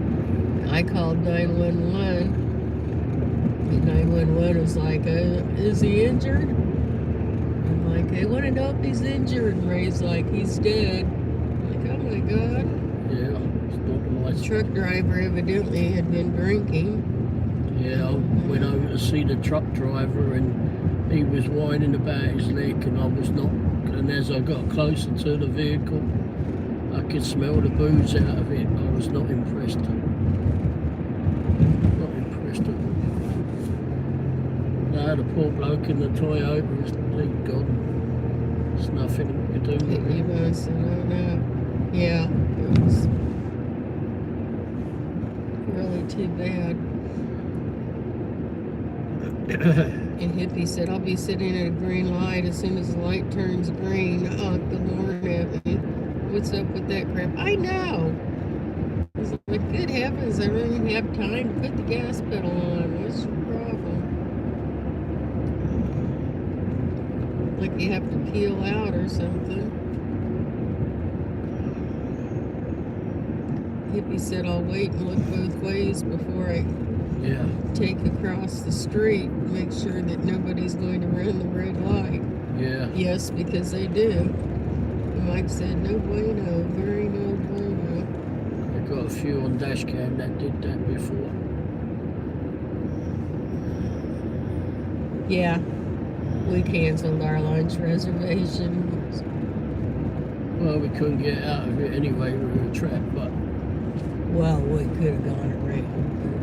I called 911. And 911 was like, is he injured? I'm like, they want to know if he's injured. And Ray's like, he's dead. I'm like, oh my God. Yeah, it's not nice. The truck driver evidently had been drinking. Yeah, I went over to see the truck driver and he was whining about his leg and I was not. And as I got closer to the vehicle, I could smell the booze out of it. I was not impressed. Not impressed at all. No, the poor bloke in the Toyota is gone. There's nothing to do with You it. must have known that. Yeah, it was really too bad. And Hippie said, I'll be sitting at a green light. As soon as the light turns green, I'll the horn at me. What's up with that crap? I know. I was like, good heavens, I don't even have time to put the gas pedal on. What's your problem? Like you have to peel out or something. Hippie said, I'll wait and look both ways before I take across the street, make sure that nobody's going to run the red light. Yeah. Yes, because they do. And Mike said, no bueno, very no bueno. I got a few on dash cam that did that before. Yeah, we canceled our lunch reservation. Well, we couldn't get out of it anyway, we were trapped, but... Well, we could have gone around, but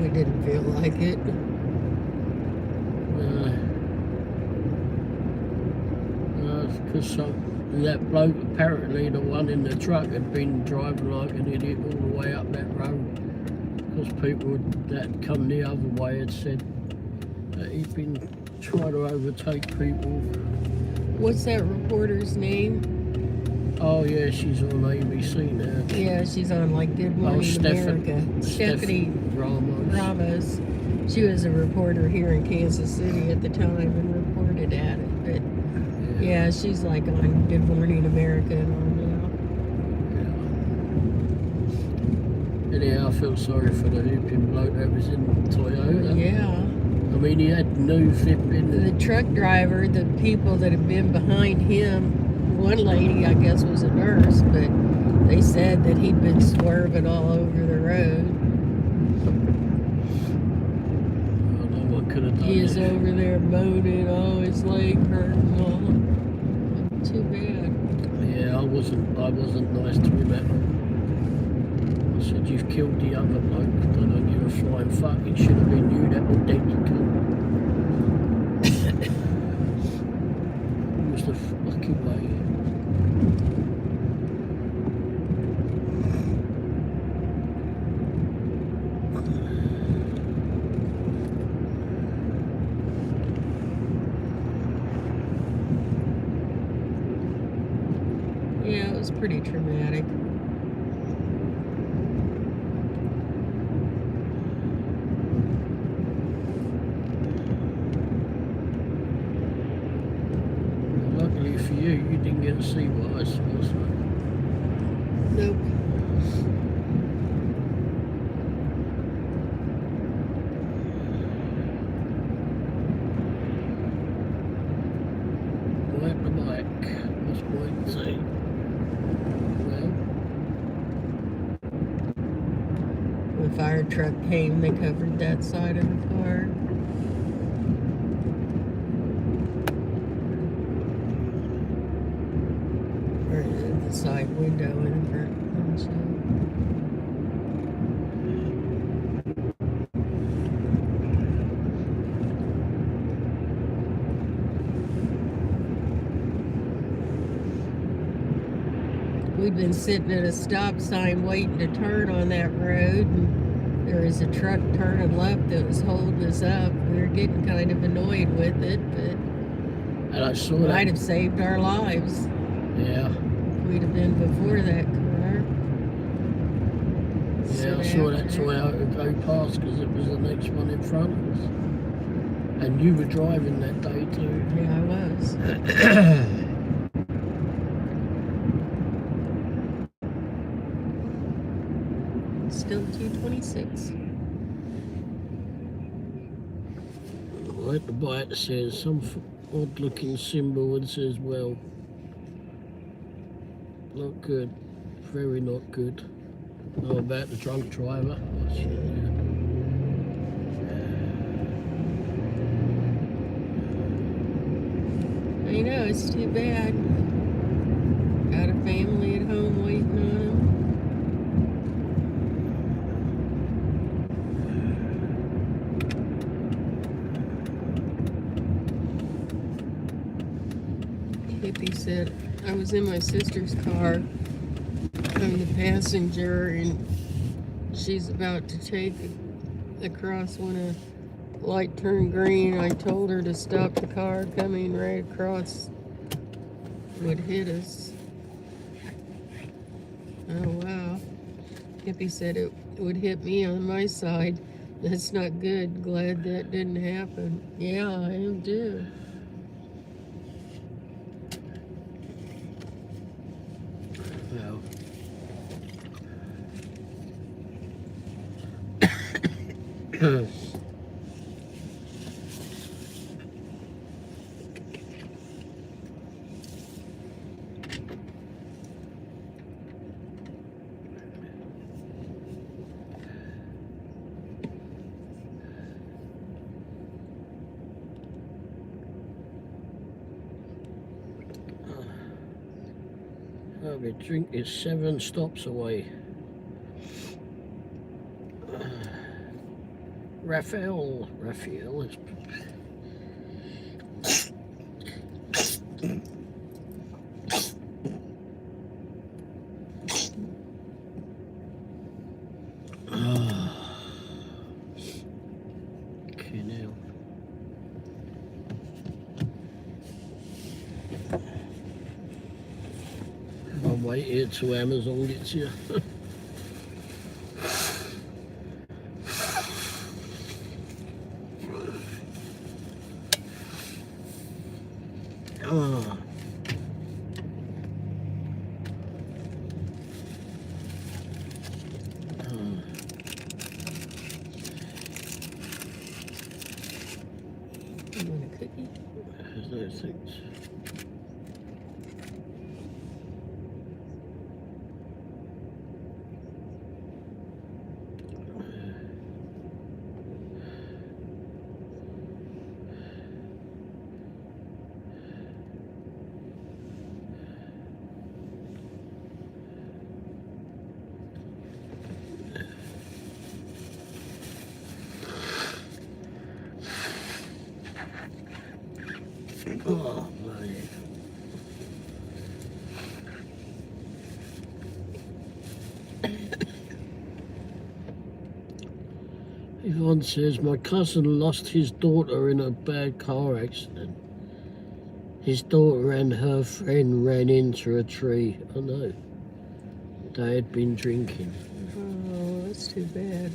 we didn't feel like it. Because that bloke, apparently the one in the truck, had been driving like an idiot all the way up that road. Because people that come the other way had said that he'd been trying to overtake people. What's that reporter's name? Oh yeah, she's on ABC now. Yeah, she's on like Good Morning America. Stephanie Ramos. She was a reporter here in Kansas City at the time and reported at it. But yeah, she's like on Good Morning America and all now. Yeah. Anyhow, I feel sorry for the hooping bloke that was in Toyota. Yeah. I mean, he had no flipping. The truck driver, the people that had been behind him, one lady, I guess, was a nurse, but they said that he'd been swerving all over the road. Oh, no one could have done He is it. over there moaning, oh, his leg hurt and all. Too bad. Yeah, I wasn't nice to him at all. I said, you've killed the other bloke. I don't give a flying fuck. It should have been you that was dead, you cunt. It was the fucking way. Yeah, it was pretty traumatic. Luckily for you, you didn't get to see what I saw. So. Nope. Wipe the mic. That's what I say. Well, The fire truck came, they covered that side of the car. Or the side window in the front windshield. We'd been sitting at a stop sign waiting to turn on that road, and there was a truck turning left that was holding us up. We were getting kind of annoyed with it, but and I saw it that. might have saved our lives. Yeah. We'd have been before that car. Yeah, I saw that Toyota go past because it was the next one in front of us. And you were driving that day too. Yeah, I was. Still 226. I had to buy it, says some odd looking symbol and says, well, not good, very not good. Oh, about the drunk driver. Oh, shit, yeah. I know, it's too bad. Got a family at home waiting on him. Hippie said, I was in my sister's car. I'm the passenger, and she's about to take across when a light turned green. I told her to stop the car coming right across would hit us. Oh, wow. Hippie said it would hit me on my side. That's not good. Glad that didn't happen. Yeah, I am too. Well. The drink is 7 stops away. Raphael is... Okay, now. I'll wait here till Amazon gets here. You want a cookie? There's no things. Oh, man. Yvonne says, my cousin lost his daughter in a bad car accident. His daughter and her friend ran into a tree. Oh no. They had been drinking. Oh, that's too bad.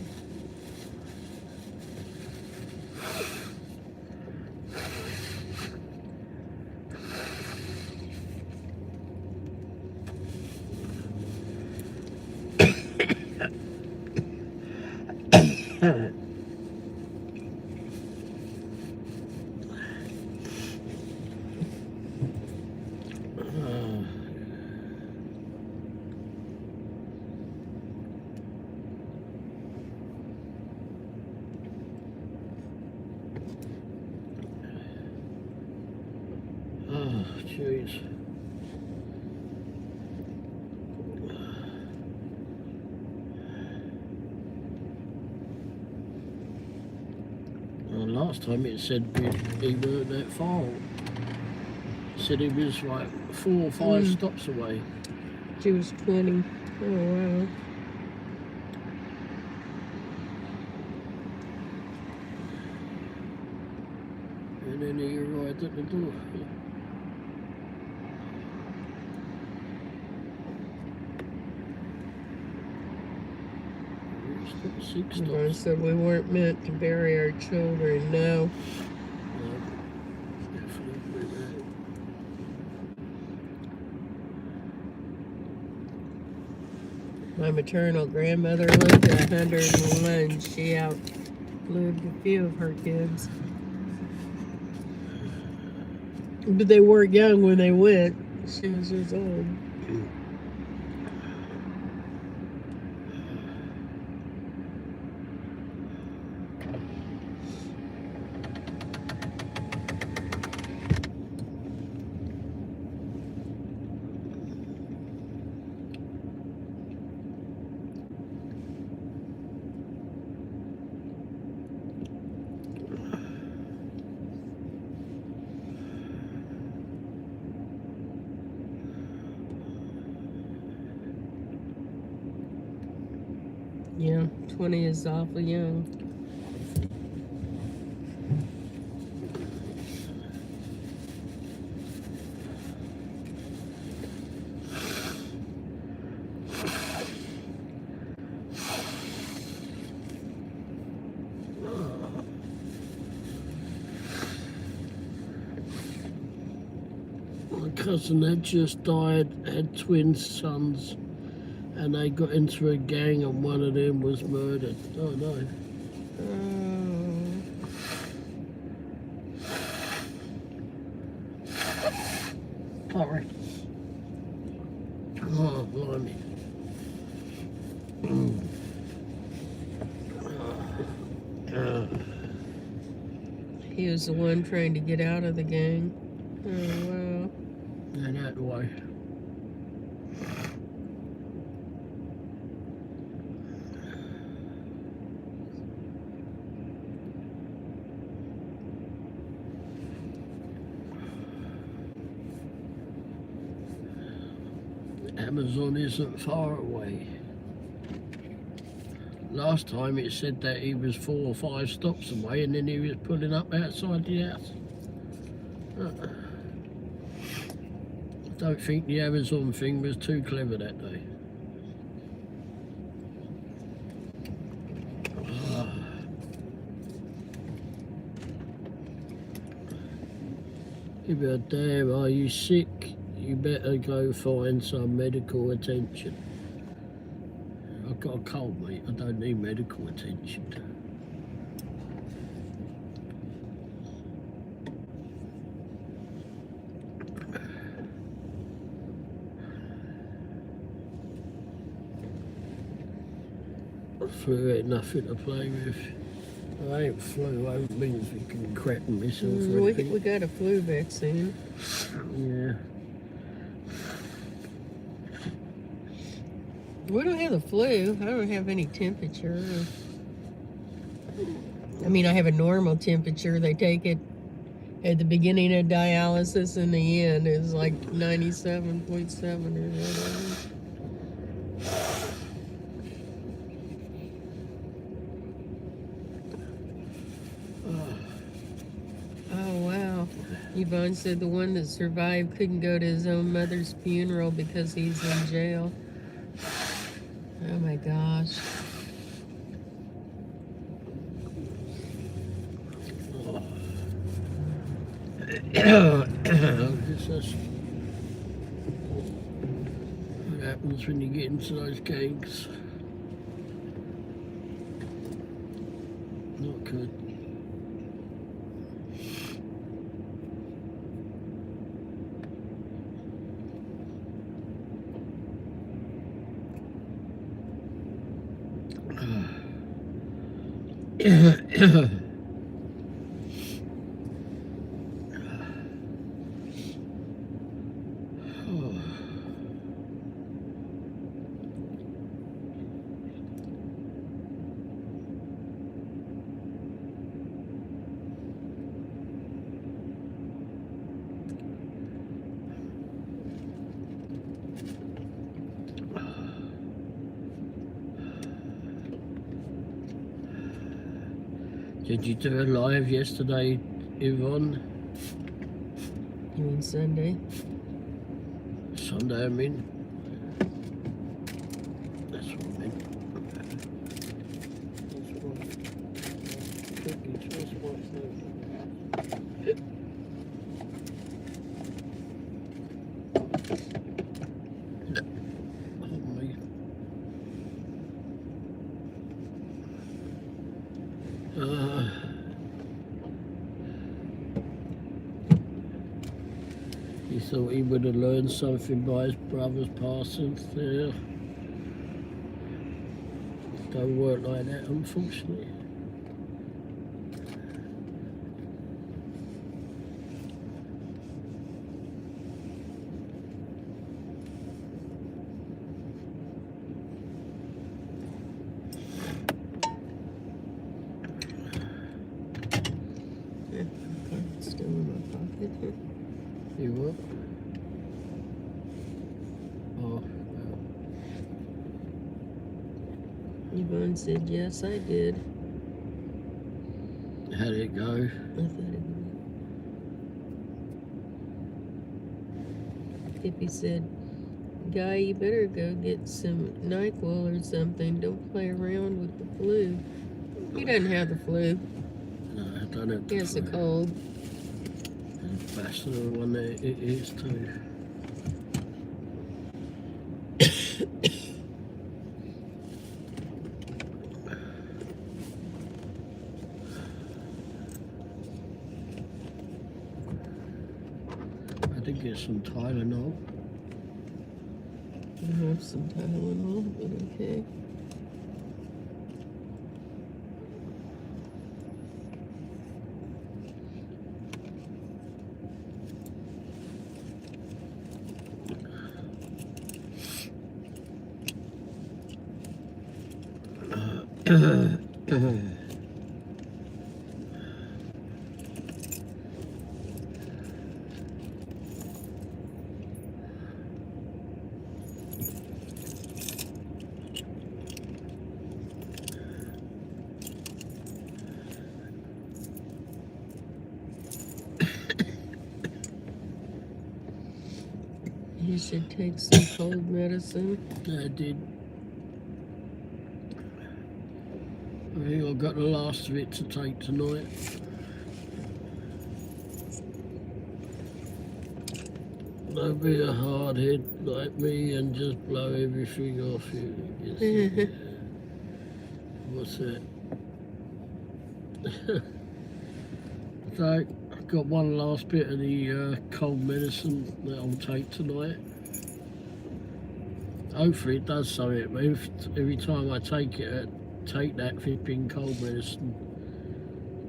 Oh, jeez. Well, last time it said he weren't that far. It said he was like 4 or 5 stops away. She was 20. Oh, wow. And then he arrived at the door. Six I stops. said we weren't meant to bury our children. No. My maternal grandmother lived to 101. She outlived a few of her kids. But they weren't young when they went. She was just old. Yeah, 20 is awfully young. My cousin had just died, had twin sons, and they got into a gang and one of them was murdered. Oh no. Sorry. Oh, blimey. He was the one trying to get out of the gang. Oh, wow. And that way. Amazon isn't far away. Last time it said that he was 4 or 5 stops away and then he was pulling up outside the house. I don't think the Amazon thing was too clever that day. You better, damn, are you sick? You better go find some medical attention. I've got a cold, mate. I don't need medical attention. Flu ain't nothing to play with. I ain't flu, I don't mean if you can crap myself or anything. We got a flu vaccine. Yeah. We don't have the flu. I don't have any temperature. I mean, I have a normal temperature. They take it at the beginning of dialysis and the end is like 97.7 or whatever. Oh, wow. Yvonne said the one that survived couldn't go to his own mother's funeral because he's in jail. Oh my gosh. That's what happens when you get into those gangs. Not good. Did you do a live yesterday, Yvonne? You mean Sunday? Sunday, I mean. That's what I meant. thought he would have learned something by his brother's passing. Yeah. Don't work like that, unfortunately. Yeah, card's still in my pocket. You what? Oh, well. Yvonne said, yes, I did. How'd it go? I thought it would. Hippie said, Guy, you better go get some NyQuil or something. Don't play around with the flu. He doesn't have the flu. No, I don't have He has a cold. That's the one that it is too. I did get some Tylenol. I have some Tylenol, but okay. You should take some cold medicine. I did. I think I've got the last of it to take tonight. Don't be a hard head like me and just blow everything off you. Yes. What's that? So, I've got one last bit of the cold medicine that I'll take tonight. Hopefully it does something. But every time I take that flipping cold medicine,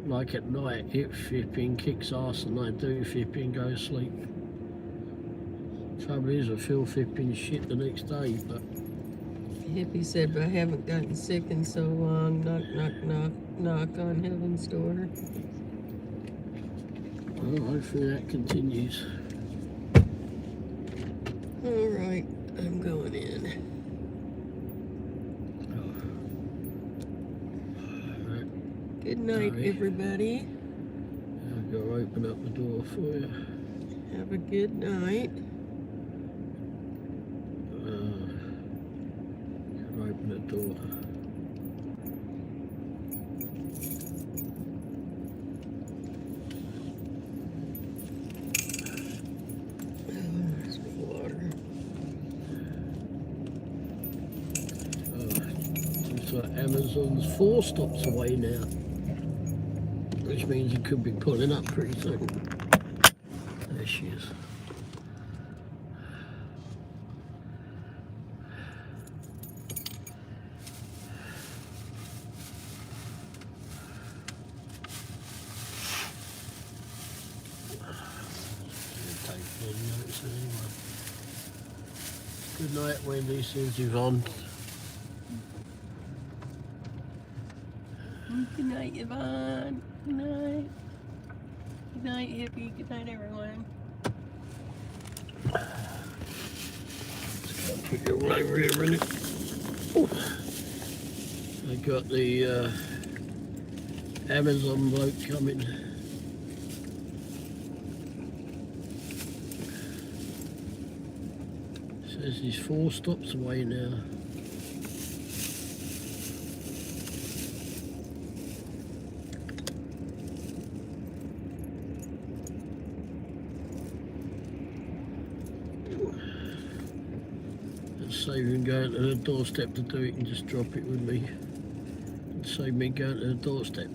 like at night, it flipping kicks ass and I do flipping go to sleep. Trouble is, I feel flipping shit the next day, but... Hippie said, but I haven't gotten sick in so long. Knock, knock, knock, knock on heaven's door. Well, hopefully that continues. All right, I'm going in. Right. Good night, everybody. I'll go open up the door for you. Have a good night. Open the door. There's water. So Amazon's 4 stops away now, which means it could be pulling up pretty soon. There she is. Good night, Wendy, says Yvonne. Good night, Yvonne. Good night. Good night, Hippie. Good night, everyone. Just put you all over here, really. I got the Amazon bloke coming. Says he's 4 stops away now. Save him going to the doorstep to do it and just drop it with me. And save me going to the doorstep.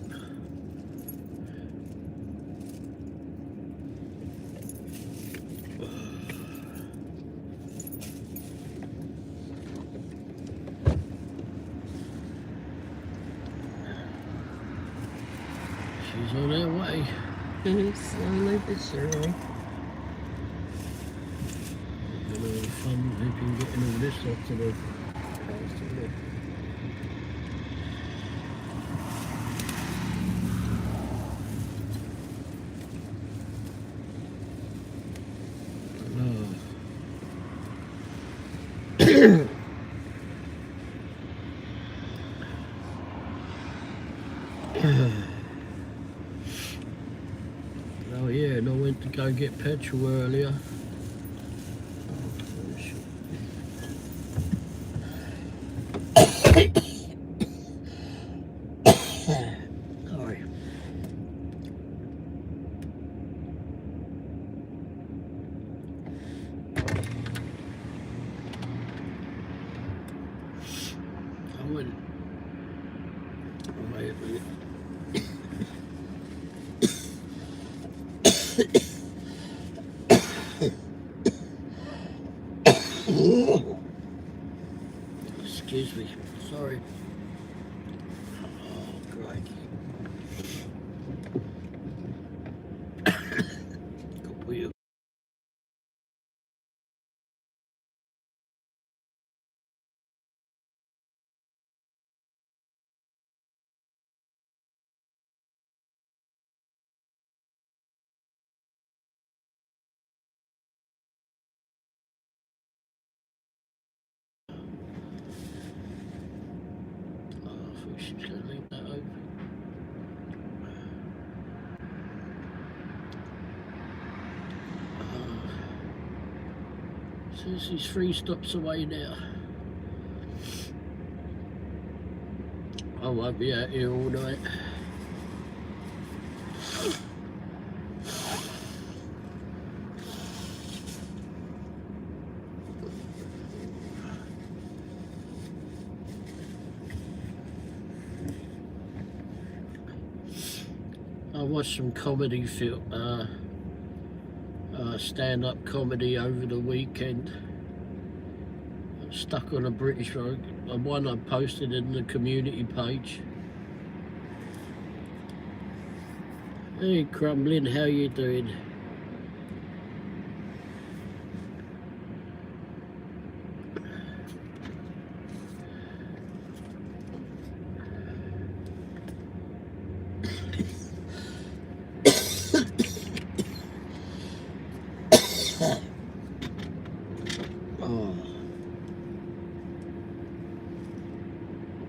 She's on her way. Slowly but surely. Gonna have fun hoping getting all this off to the house today. Oh yeah, and I went to go get petrol earlier. Sorry. I went. Wait a minute. Excuse me. Sorry. Oh, great. Good wheel. Oh, I thought she was going to leave that open. So this is 3 stops away now. I won't be out here all night. I watched some comedy stand-up comedy over the weekend. I'm stuck on a British road. One I posted in the community page. Hey Crumbling, how you doing? Oh.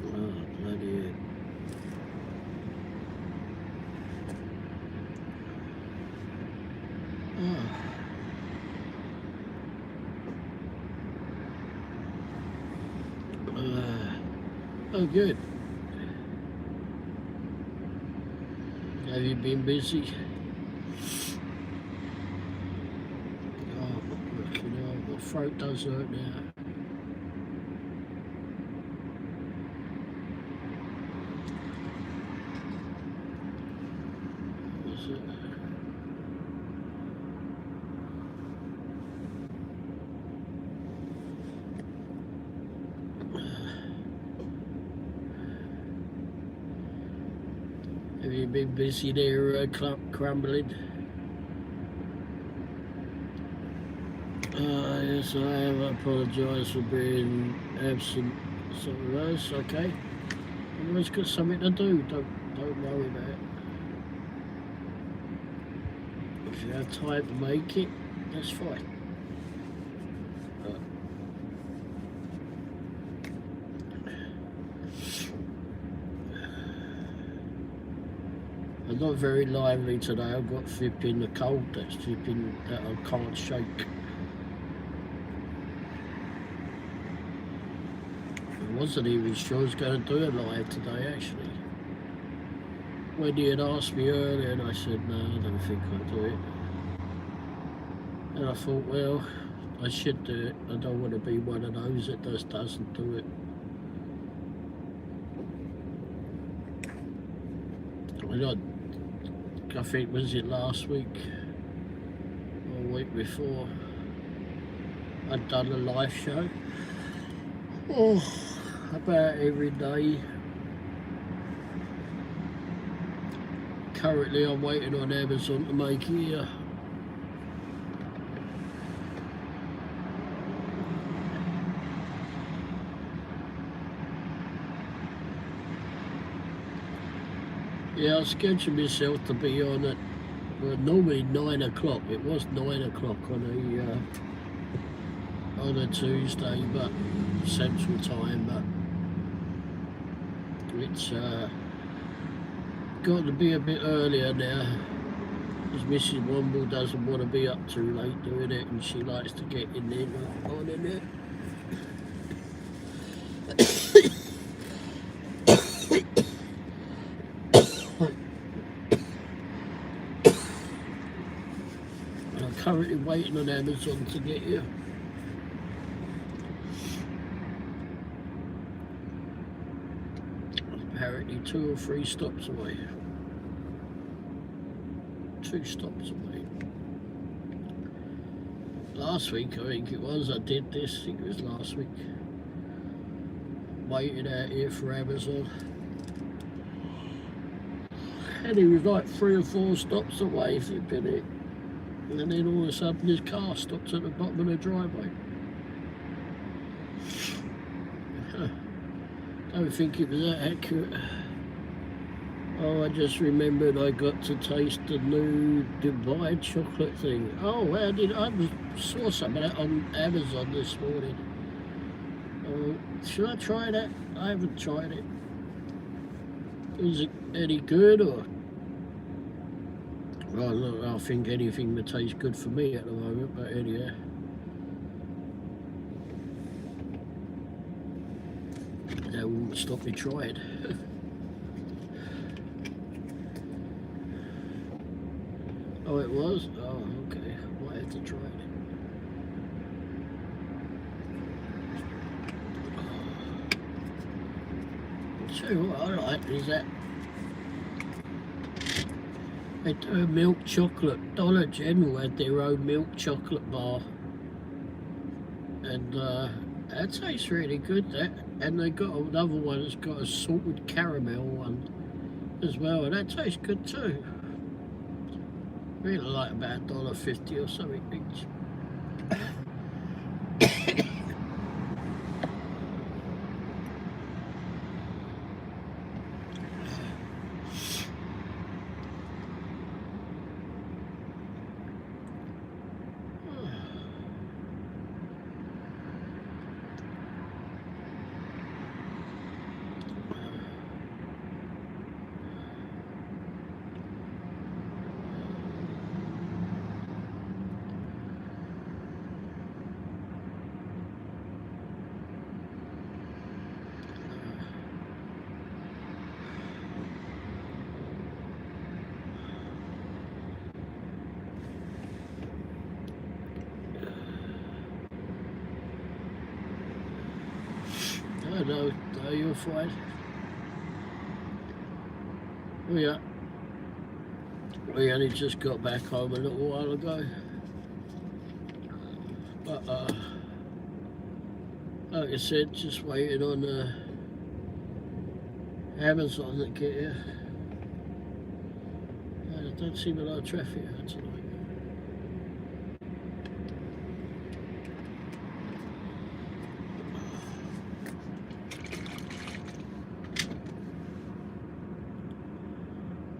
Oh, bloody hell. Oh, good. Have you been busy? Oh, fucking hell, my throat does hurt now. Is it? Have you been busy there, Crumbling? Yes, I have. I apologise for being absent. So that's okay. Everyone's got something to do. Don't worry about it. If you have time to make it, that's fine. I'm not very lively today. I've got flipping the cold that's flipping that I can't shake. I wasn't even sure I was going to do it live today actually. When he had asked me earlier and I said no, I don't think I'll do it. And I thought, well, I should do it. I don't want to be one of those that just doesn't do it. I think, was it last week or week before, I'd done a live show. Oh, about every day. currently I'm waiting on Amazon to make it here. Yeah, I scheduled myself to be on it. Well, normally 9 o'clock. It was 9 o'clock on a Tuesday, but Central Time. But it's got to be a bit earlier now, because Mrs. Womble doesn't want to be up too late doing it, and she likes to get in there on in it. I'm currently waiting on Amazon to get here. Apparently 2 or 3 stops away. 2 stops away. Last week, I think it was, I did this. I think it was last week. Waiting out here for Amazon. And he was like 3 or 4 stops away, flipping it. And then all of a sudden his car stopped at the bottom of the driveway. Don't think it was that accurate. Oh, I just remembered I got to taste the new Dubai chocolate thing. Oh, I saw some of that on Amazon this morning. Should I try that? I haven't tried it. Is it any good or? Well, look, I think anything that tastes good for me at the moment, but anyhow. That won't stop me trying. Oh, it was? Oh, okay. Might have to try it. So what I like is that they do a milk chocolate. Dollar General had their own milk chocolate bar, and that tastes really good. That, and they got another one that's got a salted caramel one as well, and that tastes good too. Really like about $1.50 or something each. No, you're fine. We only just got back home a little while ago. But like I said, just waiting on Amazon to get here. I don't seem a lot of traffic here tonight.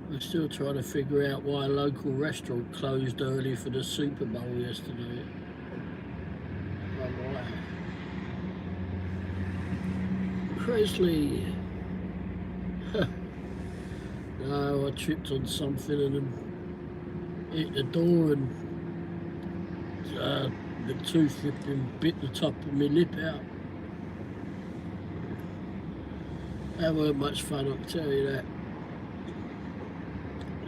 I'm still trying to figure out why a local restaurant closed early for the Super Bowl yesterday. Oh, why? Presley. No, I tripped on something and then hit the door and the tooth flipping bit the top of my lip out. That weren't much fun, I'll tell you that.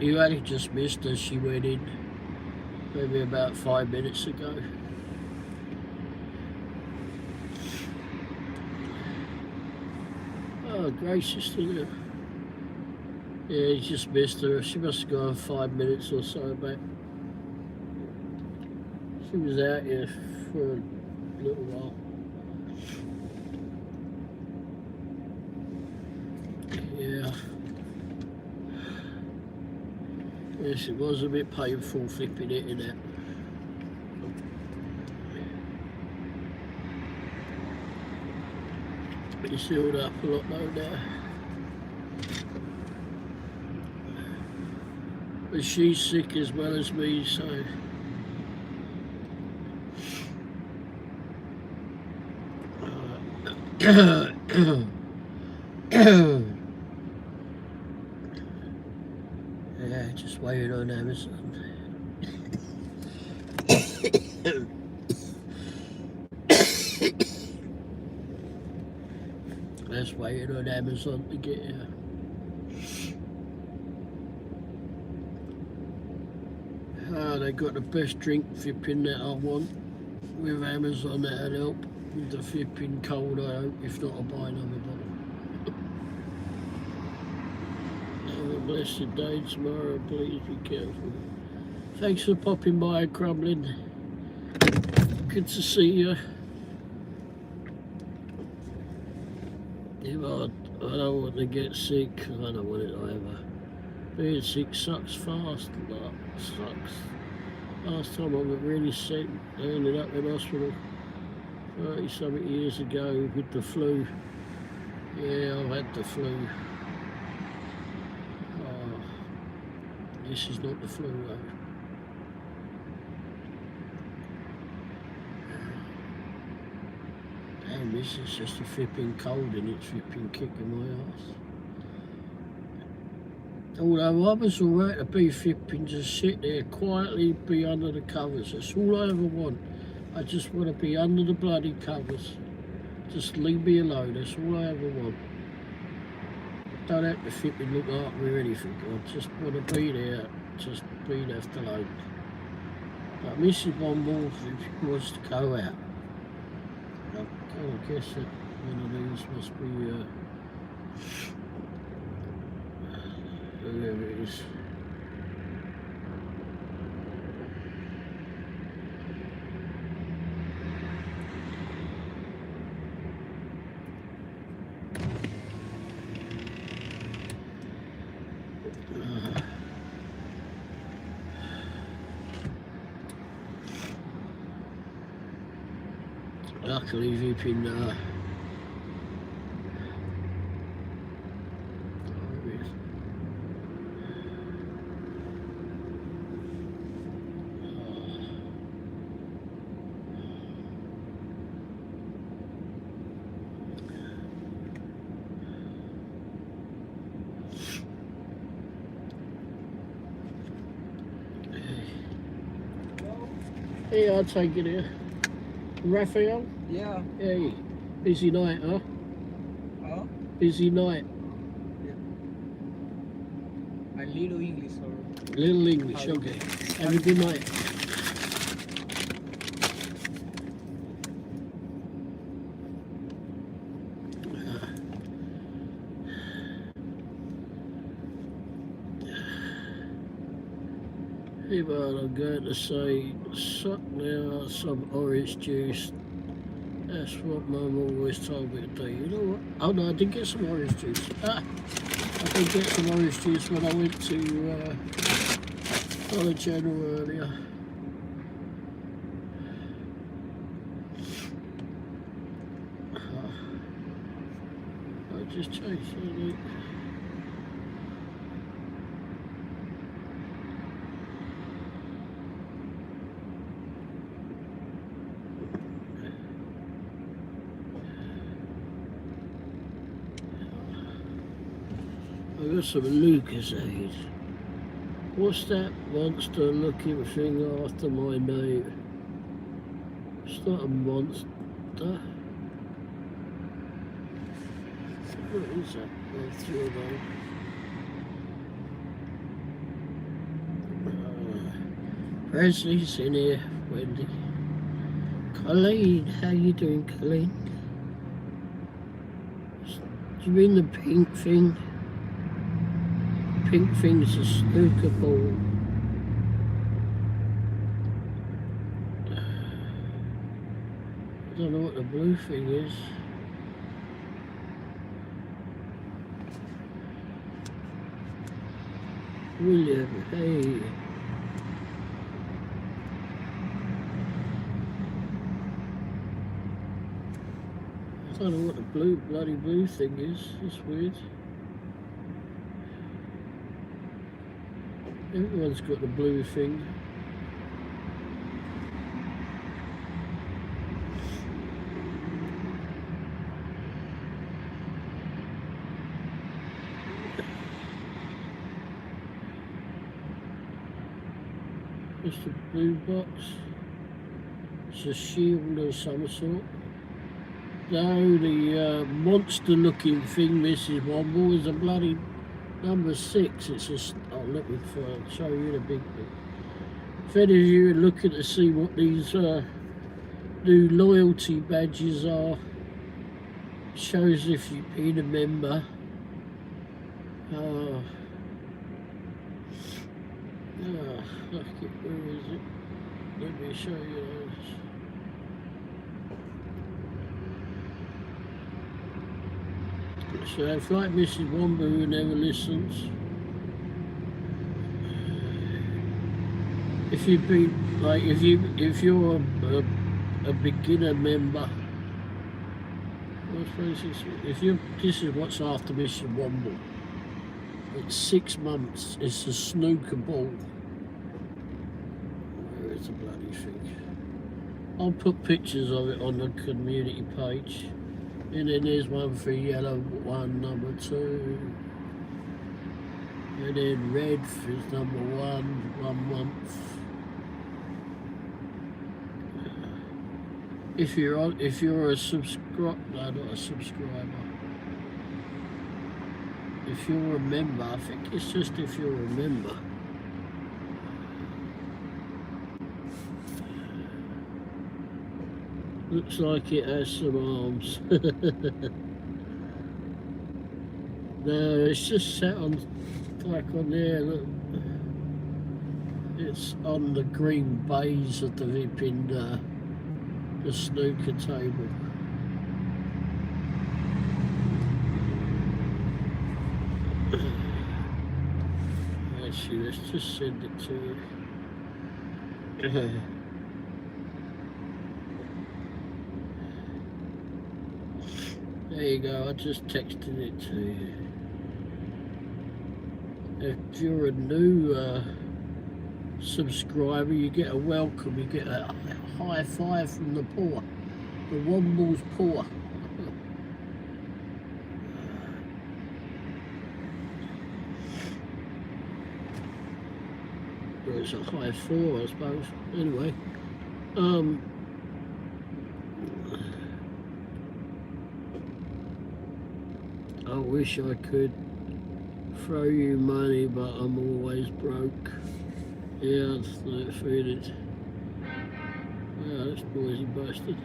You only just missed her. She went in maybe about 5 minutes ago. Oh, gracious to you. Yeah, you just missed her. She must have gone 5 minutes or so back. She was out here for a little while. Yeah. Yes, it was a bit painful flipping it in it. It's healed up a lot though now. But she's sick as well as me, so yeah, just waiting on Amazon. Just waiting on Amazon to get here. They got the best drink flipping that I want with Amazon. That'll help with the flipping cold, I hope. If not, I'll buy another bottle. Have a blessed day tomorrow. Please be careful. Thanks for popping by, Crumbling. Good to see you. I don't want to get sick. I don't want it either. Being sick sucks fast. Sucks. Last time I got really sick, I ended up in hospital 30-something years ago with the flu. Yeah, I've had the flu. Oh, this is not the flu though. Damn, this is just a flipping cold and it's flipping kicking my ass. Although I was alright to be flipping, just sit there quietly, be under the covers. That's all I ever want. I just want to be under the bloody covers. Just leave me alone, that's all I ever want. Don't have to flipping look like me or anything. I just want to be there, just be left alone. But Mrs. Womble, if she wants to go out, I guess that one of these must be whoever it is. Luckily, flipping hey, I'll take it here. Raphael? Yeah. Hey, busy night, huh? Huh? Busy night. Yeah. A little English or Little English, okay. Have a good night. Hey, but I'm going to say, suck now some orange juice. That's what Mum always told me to do. You know what? Oh no, I did get some orange juice. I did get some orange juice when I went to Dollar General earlier. I just changed it. I got some Lucasade. What's that monster looking thing after my name? It's not a monster. What is that? That's your name. Presley's in here, Wendy. Colleen, how you doing, Colleen? Do you mean the pink thing? Pink thing's a snooker ball. I don't know what the blue thing is. William, hey. I don't know what the bloody blue thing is. It's weird. Everyone's got the blue thing. It's a blue box. It's a shield of some sort. No, the monster-looking thing, Mrs. Womble, is a bloody number 6. It's a. Oh, let me show you the big bit. If any of you are looking to see what these new loyalty badges are, shows if you've been a member. Fuck it, where is it? Let me show you those. So if like Mrs. Womble who never listens, if you've been like if you're a beginner member, if you this is what's after Mrs. Womble. It's 6 months. It's a snooker ball. Where is the bloody thing? I'll put pictures of it on the community page. And then there's one for yellow, one number 2. And then red is number 1 month. If you're a subscriber, no, not a subscriber. If you're a member, I think it's just if you're a member. Looks like it has some arms. No, it's just set on, like on there, look. It's on the green baize of the vipping, the snooker table. Actually, let's just send it to you. There you go, I just texted it to you. If you're a new subscriber, you get a welcome, you get a high five from the poor. The Womble's poor. Well, it's a high 4, I suppose. Anyway, I wish I could throw you money, but I'm always broke. Yeah, it's no feeling. Yeah, that's noisy bastard.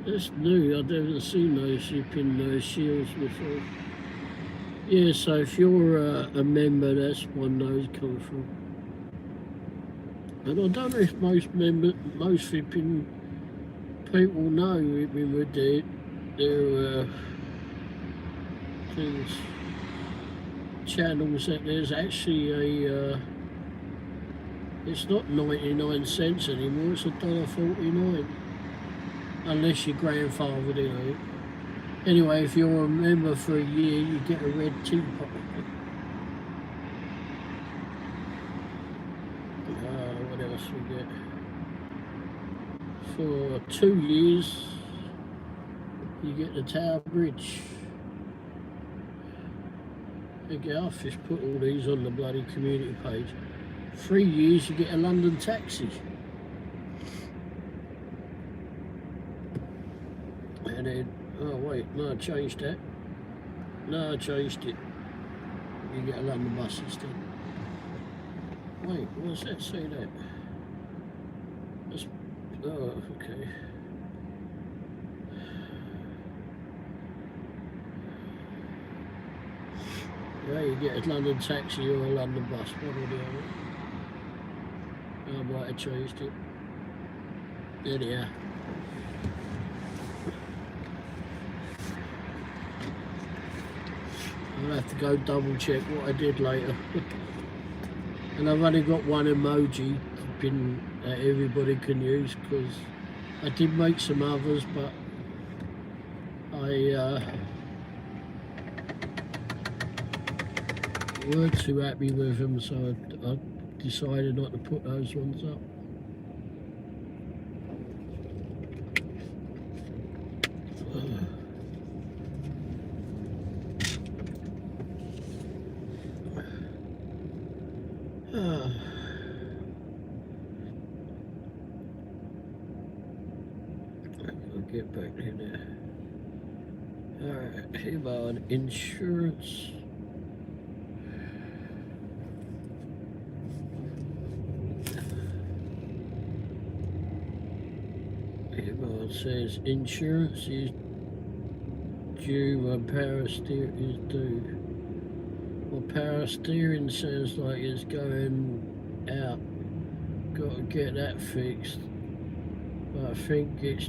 That's new, I've never seen those shipping shields before. Yeah, so if you're a member, that's one those come from. And I don't know if most flipping people know with their things, channels, that there's actually a, it's not 99 cents anymore, it's $1.49, unless your grandfather did it. Anyway, if you're a member for a year, you get a red teapot. What else we get? For 2 years, you get the Tower Bridge. Again, I've just put all these on the bloody community page. 3 years, you get a London taxi. And then, oh wait, no, I changed that. No, I changed it. You get a London bus instead. Wait, what does that say that? That's, oh, okay. Yeah, you get a London taxi or a London bus, one or the other. I might have changed it. Anyhow. I'll have to go double check what I did later. And I've only got one emoji that everybody can use, because I did make some others, but I weren't too happy with them, so I decided not to put those ones up. I'll get back in there. Alright, here on insurance. It says insurance is due when power steering is due. Well, power steering sounds like it's going out. Got to get that fixed. But I think it's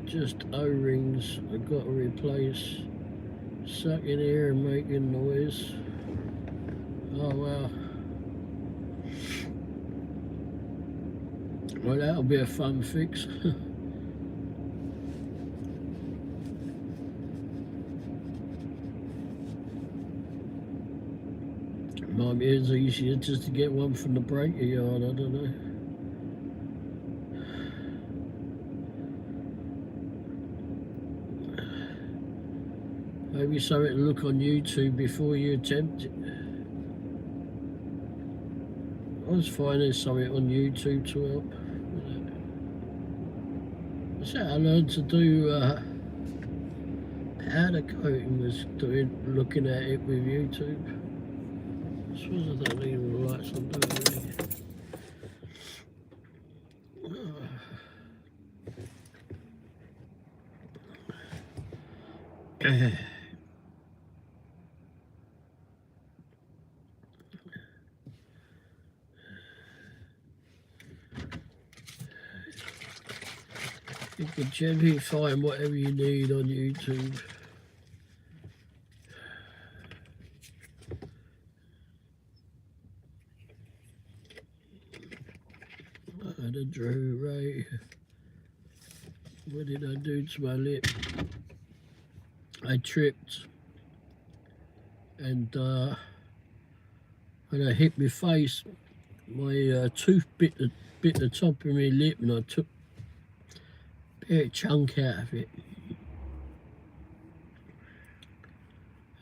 just O-rings I've got to replace. Sucking air and making noise. Oh wow. Well, that'll be a fun fix. Might be as easier just to get one from the breaker yard, I don't know. Maybe something to look on YouTube before you attempt it. I was finding something on YouTube to help. That's how I learned to do powder coating, was looking at it with YouTube. I suppose I don't need all the lights on doing really. You can generally find whatever you need on YouTube. The Drew Ray. What did I do to my lip? I tripped, and when I hit my face, my tooth bit the top of my lip, and I took a big chunk out of it.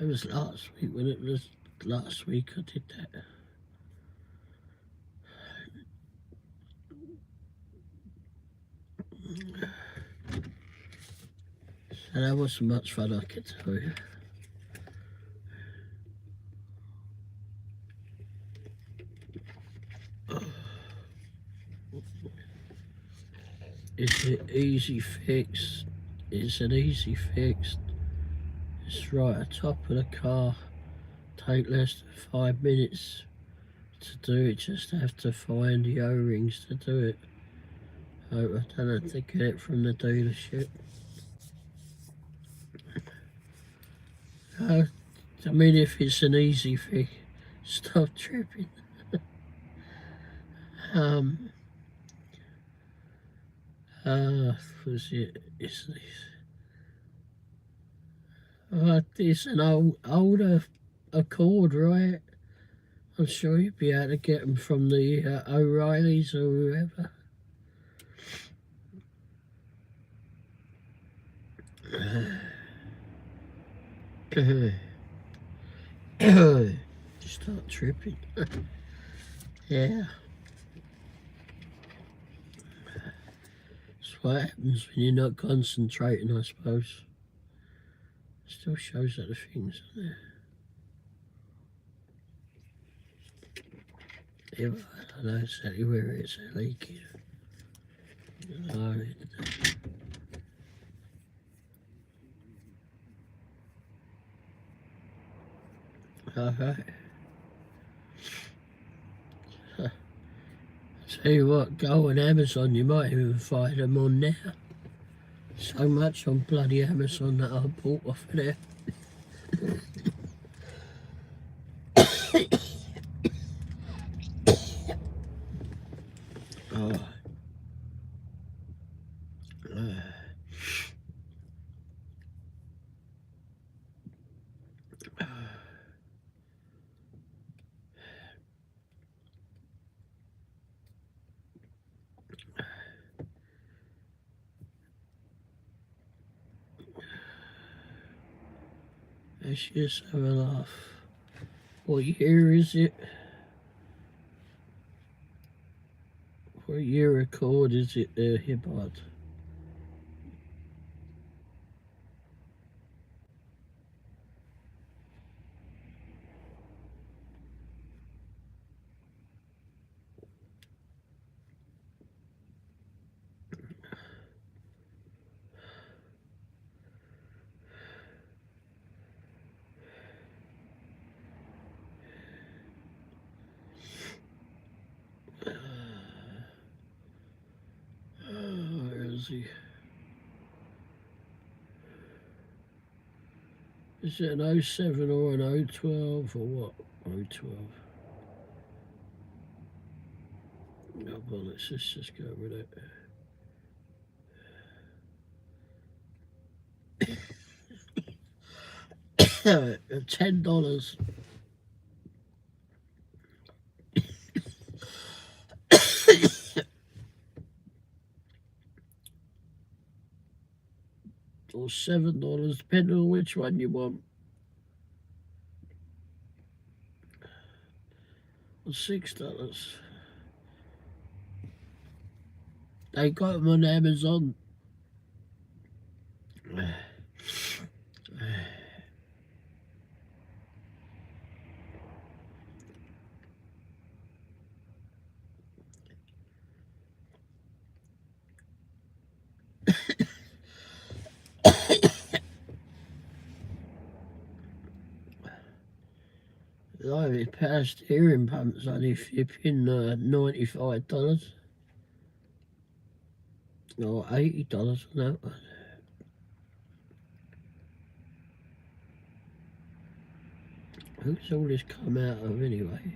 It was last week. When it was last week, I did that. So that wasn't much fun, I can tell you. It's an easy fix. It's an easy fix. It's right at the top of the car. Take less than 5 minutes to do it. Just have to find the O-rings to do it. I don't have to get it from the dealership. I mean, if it's an easy fix, stop tripping. Was it? It's an older Accord, right? I'm sure you'd be able to get them from the O'Reillys or whoever. Start tripping. Yeah. That's what happens when you're not concentrating, I suppose. Still shows other things on there. Yeah, I don't know exactly where it's leaking. No, okay. Tell you what, go on Amazon, you might even find them on there. So much on bloody Amazon that I bought off of there. Let's just have a laugh. What year is it? What year record is it there, Hibbard? Where is he? Is it an 07 or an 012 or what? 012. No, well, let's just go with it. $10. Or $7, depending on which one you want. Or $6. They got them on Amazon. The past hearing pumps only flipping $95 or $80 on that one. Who's all this come out of anyway?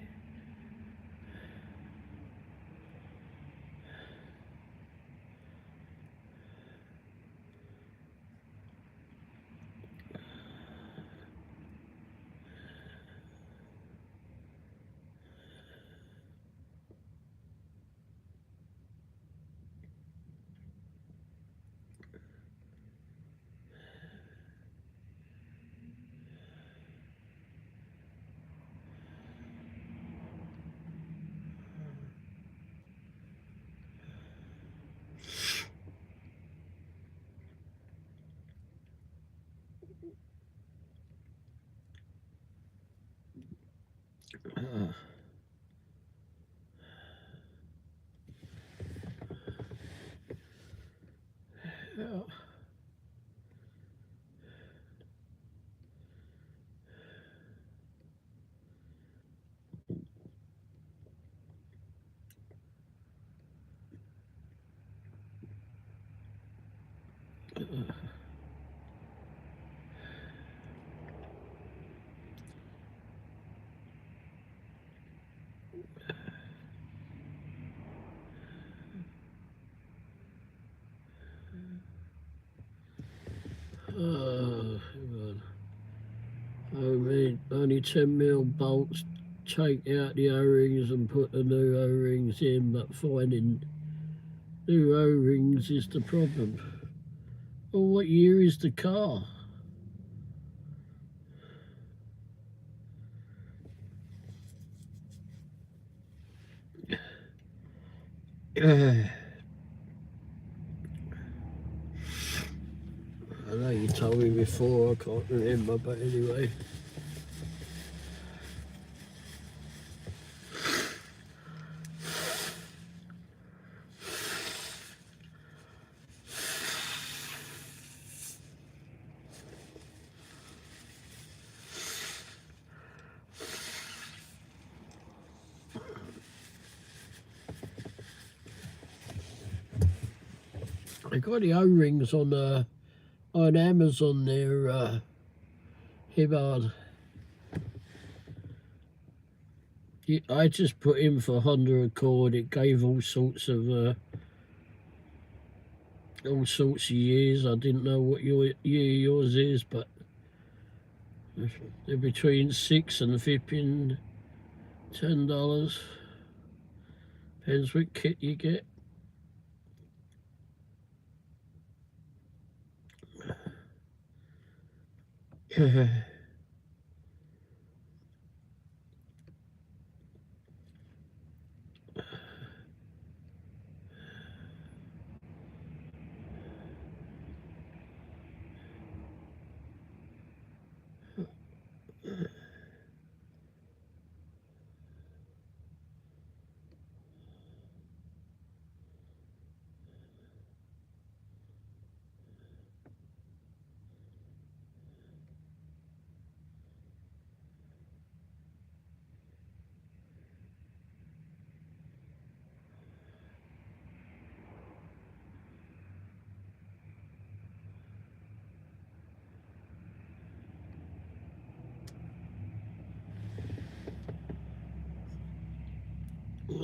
Yeah. God. I mean, only 10mm bolts, take out the O-rings and put the new O-rings in, but finding new O-rings is the problem. Well, what year is the car? I know you told me before, I can't remember, but anyway. I got the O-rings on Amazon there, Hibbard. I just put in for Honda Accord. It gave all sorts of years. I didn't know what year yours is, but they're between $6 and flipping $10. Depends what kit you get.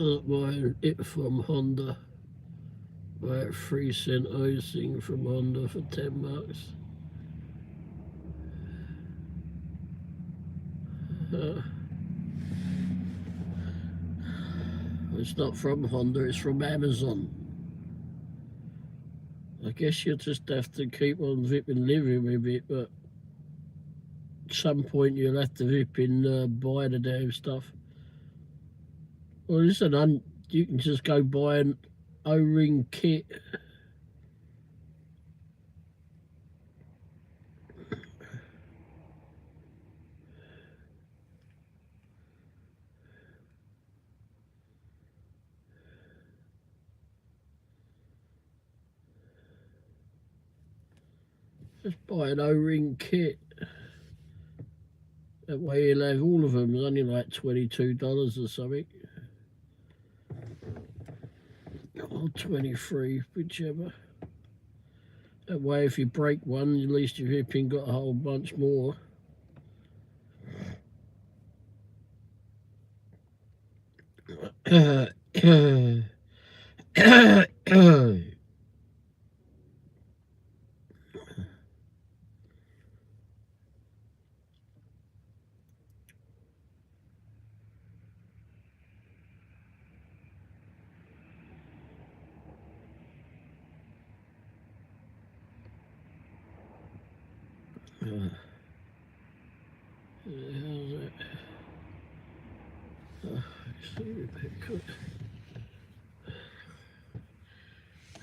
not buying it from Honda. Buy a 3-cent thing from Honda for $10. It's not from Honda, it's from Amazon. I guess you just have to keep on living with it, but at some point you'll have to buy the damn stuff. Well, listen, you can just go buy an O-ring kit. Just buy an O-ring kit. That way you'll have all of them. It's only like $22 or something. Or 23, whichever. That way if you break one, at least you've got a whole bunch more.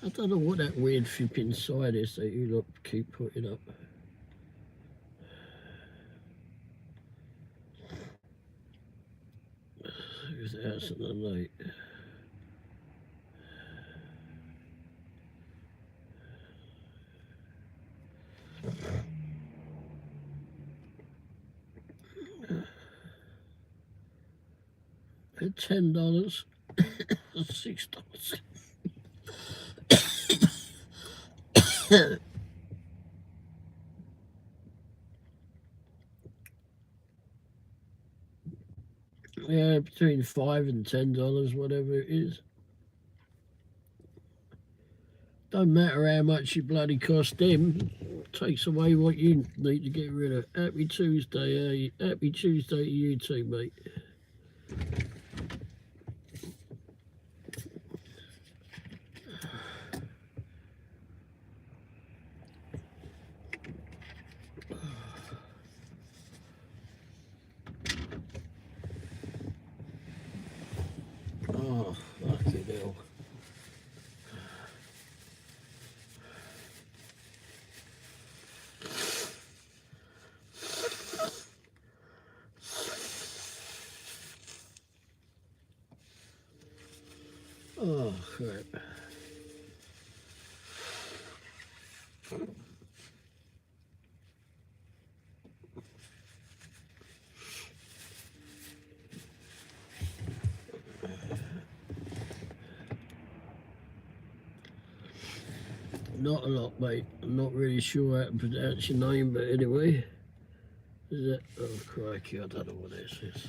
I don't know what that weird flipping side is that you lot keep putting up. Who's the house in the night? At $10, $6. Yeah, between $5 and $10, whatever it is. Don't matter how much you bloody cost them. Takes away what you need to get rid of. Happy Tuesday, happy Tuesday to you too, mate. Oh, fucking hell. Oh, crap. Not a lot, mate. I'm not really sure how to pronounce your name, but anyway. Is that? Oh, crikey, I don't know what this is.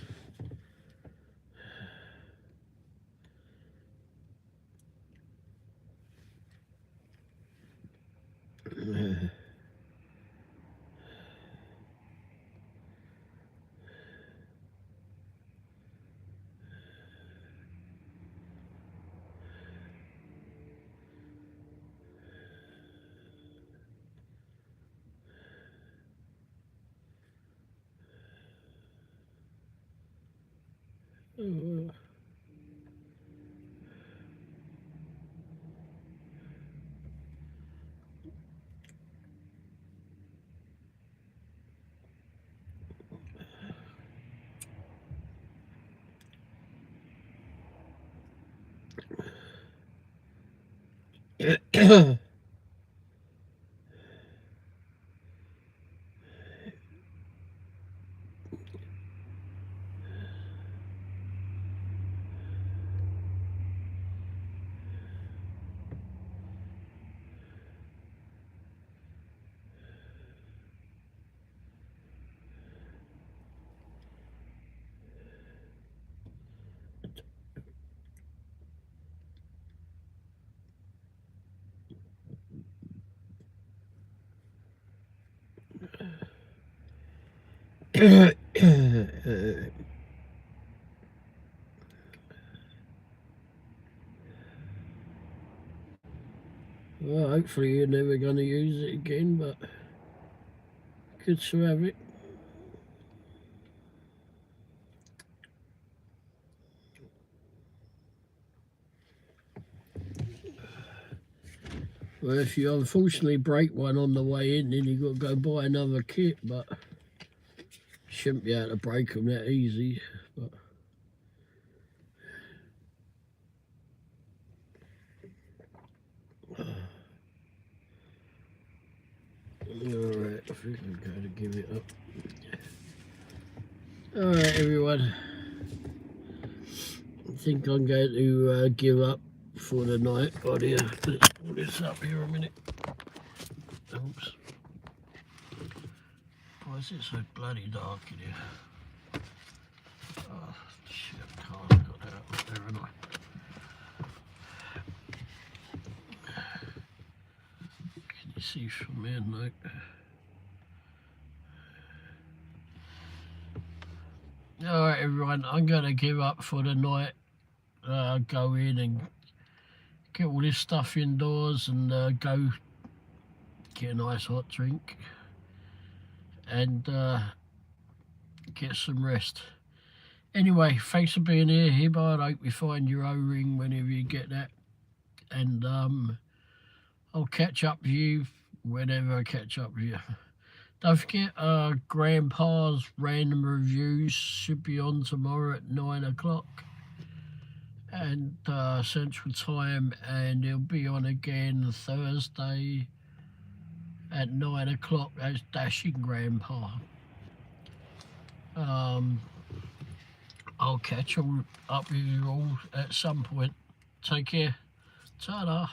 Well, hopefully you're never going to use it again, but good to have it. Well, if you unfortunately break one on the way in, then you've got to go buy another kit, but shouldn't be able to break them that easy. But alright, I think I'm going to give it up. Alright, everyone. I think I'm going to give up for the night. Oh dear, let's pull this up here a minute. Oops. Why is it so bloody dark in here? Oh shit, I got that out there, haven't I? Can you see from there? No. Alright everyone, I'm going to give up for the night. Go in and get all this stuff indoors and go get a nice hot drink and get some rest. Anyway, thanks for being here, Hibbard. I hope you find your O-ring whenever you get that. And I'll catch up with you whenever I catch up with you. Don't forget, Grandpa's random reviews should be on tomorrow at 9 o'clock and Central Time, and it'll be on again Thursday at 9 o'clock. That's Dashing Grandpa. I'll catch up with you all at some point. Take care. Ta-da.